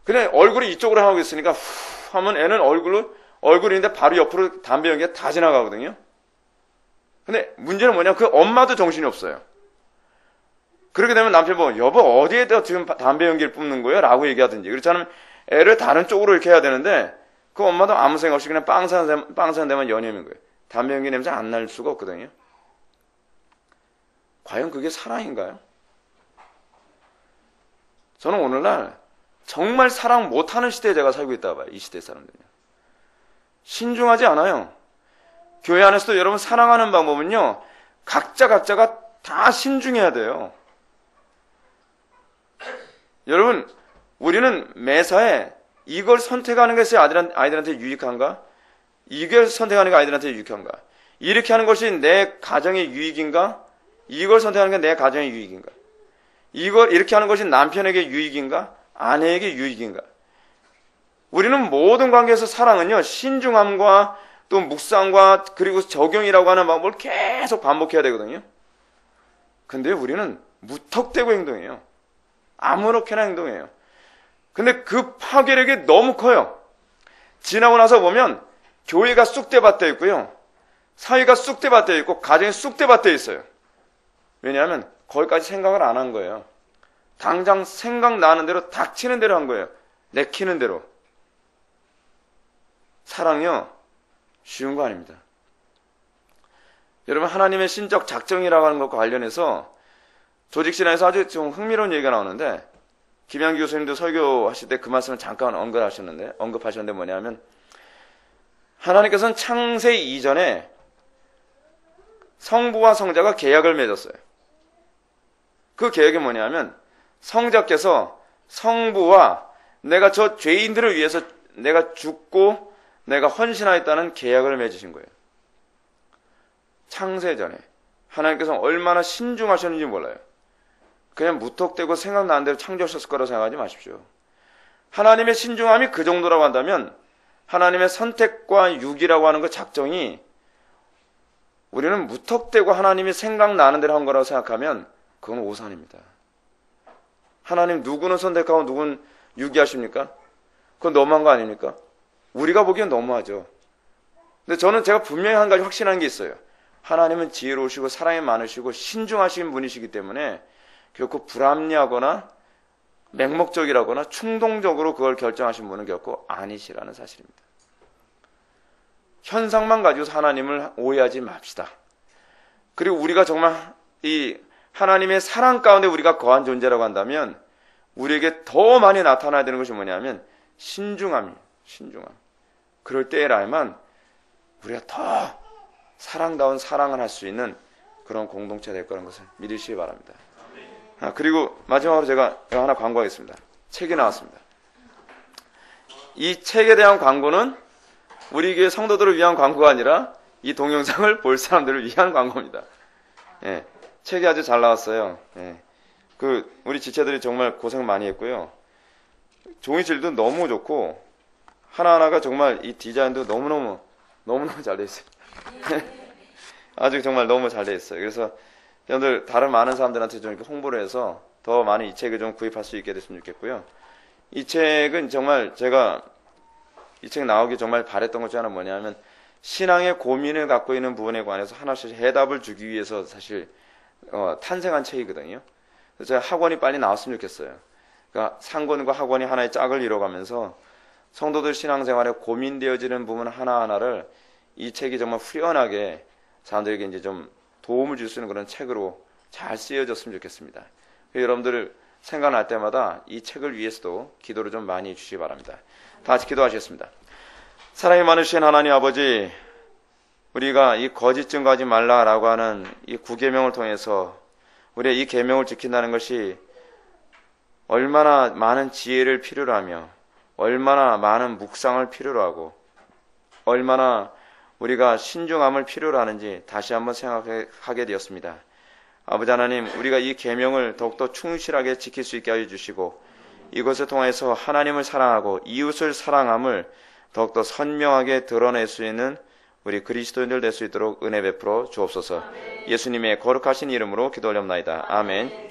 그냥 얼굴이 이쪽으로 하고 있으니까 후 하면 애는 얼굴인데 바로 옆으로 담배 연기가 다 지나가거든요. 근데 문제는 뭐냐, 그 엄마도 정신이 없어요. 그렇게 되면 남편 보면, 여보 어디에다 지금 담배 연기를 뿜는 거예요? 라고 얘기하든지. 그렇지 않으면 애를 다른 쪽으로 이렇게 해야 되는데, 그 엄마도 아무 생각 없이 그냥 빵 사는 데만 연연인 거예요. 담배 연기 냄새 안 날 수가 없거든요. 과연 그게 사랑인가요? 저는 오늘날 정말 사랑 못하는 시대에 제가 살고 있다고 봐요. 이 시대 사람들은요. 신중하지 않아요. 교회 안에서도 여러분 사랑하는 방법은요, 각자가 다 신중해야 돼요. 여러분, 우리는 매사에 이걸 선택하는 것이 아이들한테 유익한가? 이걸 선택하는 게 아이들한테 유익한가? 이렇게 하는 것이 내 가정의 유익인가? 이걸 선택하는 게 내 가정의 유익인가? 이걸 이렇게 하는 것이 남편에게 유익인가? 아내에게 유익인가? 우리는 모든 관계에서 사랑은요, 신중함과 또 묵상과 그리고 적용이라고 하는 방법을 계속 반복해야 되거든요. 근데 우리는 무턱대고 행동해요. 아무렇게나 행동해요. 근데 그 파괴력이 너무 커요. 지나고 나서 보면 교회가 쑥대밭되어 있고요. 사회가 쑥대밭되어 있고 가정이 쑥대밭되어 있어요. 왜냐하면 거기까지 생각을 안 한 거예요. 당장 생각나는 대로 닥치는 대로 한 거예요. 내키는 대로. 사랑요, 쉬운 거 아닙니다. 여러분, 하나님의 신적 작정이라고 하는 것과 관련해서 조직신화에서 아주 좀 흥미로운 얘기가 나오는데, 김양기 교수님도 설교하실 때 그 말씀을 잠깐 언급하셨는데 뭐냐면, 하나님께서는 창세 이전에 성부와 성자가 계약을 맺었어요. 그 계약이 뭐냐면, 성자께서 성부와 내가 저 죄인들을 위해서 내가 죽고 내가 헌신하였다는 계약을 맺으신 거예요. 창세전에 하나님께서 얼마나 신중하셨는지 몰라요. 그냥 무턱대고 생각나는 대로 창조하셨을 거라고 생각하지 마십시오. 하나님의 신중함이 그 정도라고 한다면 하나님의 선택과 유기라고 하는 그 작정이 우리는 무턱대고 하나님이 생각나는 대로 한 거라고 생각하면 그건 오산입니다. 하나님 누구는 선택하고 누구는 유기하십니까? 그건 너무한 거 아닙니까? 우리가 보기엔 너무하죠. 근데 저는 제가 분명히 한 가지 확신한 게 있어요. 하나님은 지혜로우시고 사랑이 많으시고 신중하신 분이시기 때문에 결코 불합리하거나 맹목적이라거나 충동적으로 그걸 결정하신 분은 결코 아니시라는 사실입니다. 현상만 가지고 하나님을 오해하지 맙시다. 그리고 우리가 정말 이 하나님의 사랑 가운데 우리가 거한 존재라고 한다면 우리에게 더 많이 나타나야 되는 것이 뭐냐면 신중함이에요. 신중함. 그럴 때에라야만 우리가 더 사랑다운 사랑을 할 수 있는 그런 공동체가 될 거라는 것을 믿으시기 바랍니다. 그리고 마지막으로 제가 하나 광고하겠습니다. 책이 나왔습니다. 이 책에 대한 광고는 우리 교회 성도들을 위한 광고가 아니라 이 동영상을 볼 사람들을 위한 광고입니다. 예, 책이 아주 잘 나왔어요. 예, 우리 지체들이 정말 고생 많이 했고요. 종이질도 너무 좋고 하나하나가 정말 이 디자인도 너무너무 잘 돼 있어요. 아주 정말 너무 잘 돼 있어요. 그래서 여러분들 다른 많은 사람들한테 좀 이렇게 홍보를 해서 더 많은 이 책을 좀 구입할 수 있게 됐으면 좋겠고요. 이 책은 정말 제가 이 책 나오기 정말 바랬던 것 중 하나는 뭐냐면 신앙의 고민을 갖고 있는 부분에 관해서 하나씩 해답을 주기 위해서 사실 탄생한 책이거든요. 그래서 제가 학원이 빨리 나왔으면 좋겠어요. 그러니까 상권과 학원이 하나의 짝을 이뤄가면서 성도들 신앙생활에 고민되어지는 부분 하나하나를 이 책이 정말 후련하게 사람들에게 이제 좀 도움을 줄 수 있는 그런 책으로 잘 쓰여졌으면 좋겠습니다. 여러분들 생각날 때마다 이 책을 위해서도 기도를 좀 많이 해주시기 바랍니다. 다 같이 기도하시겠습니다. 사랑이 많으신 하나님 아버지, 우리가 이 거짓 증거하지 말라라고 하는 이 9계명을 통해서 우리가 이 계명을 지킨다는 것이 얼마나 많은 지혜를 필요로 하며 얼마나 많은 묵상을 필요로 하고 얼마나 우리가 신중함을 필요로 하는지 다시 한번 생각하게 되었습니다. 아버지 하나님, 우리가 이 계명을 더욱더 충실하게 지킬 수 있게 하여 주시고 이것을 통해서 하나님을 사랑하고 이웃을 사랑함을 더욱더 선명하게 드러낼 수 있는 우리 그리스도인들 될 수 있도록 은혜 베풀어 주옵소서. 예수님의 거룩하신 이름으로 기도 올렵나이다. 아멘.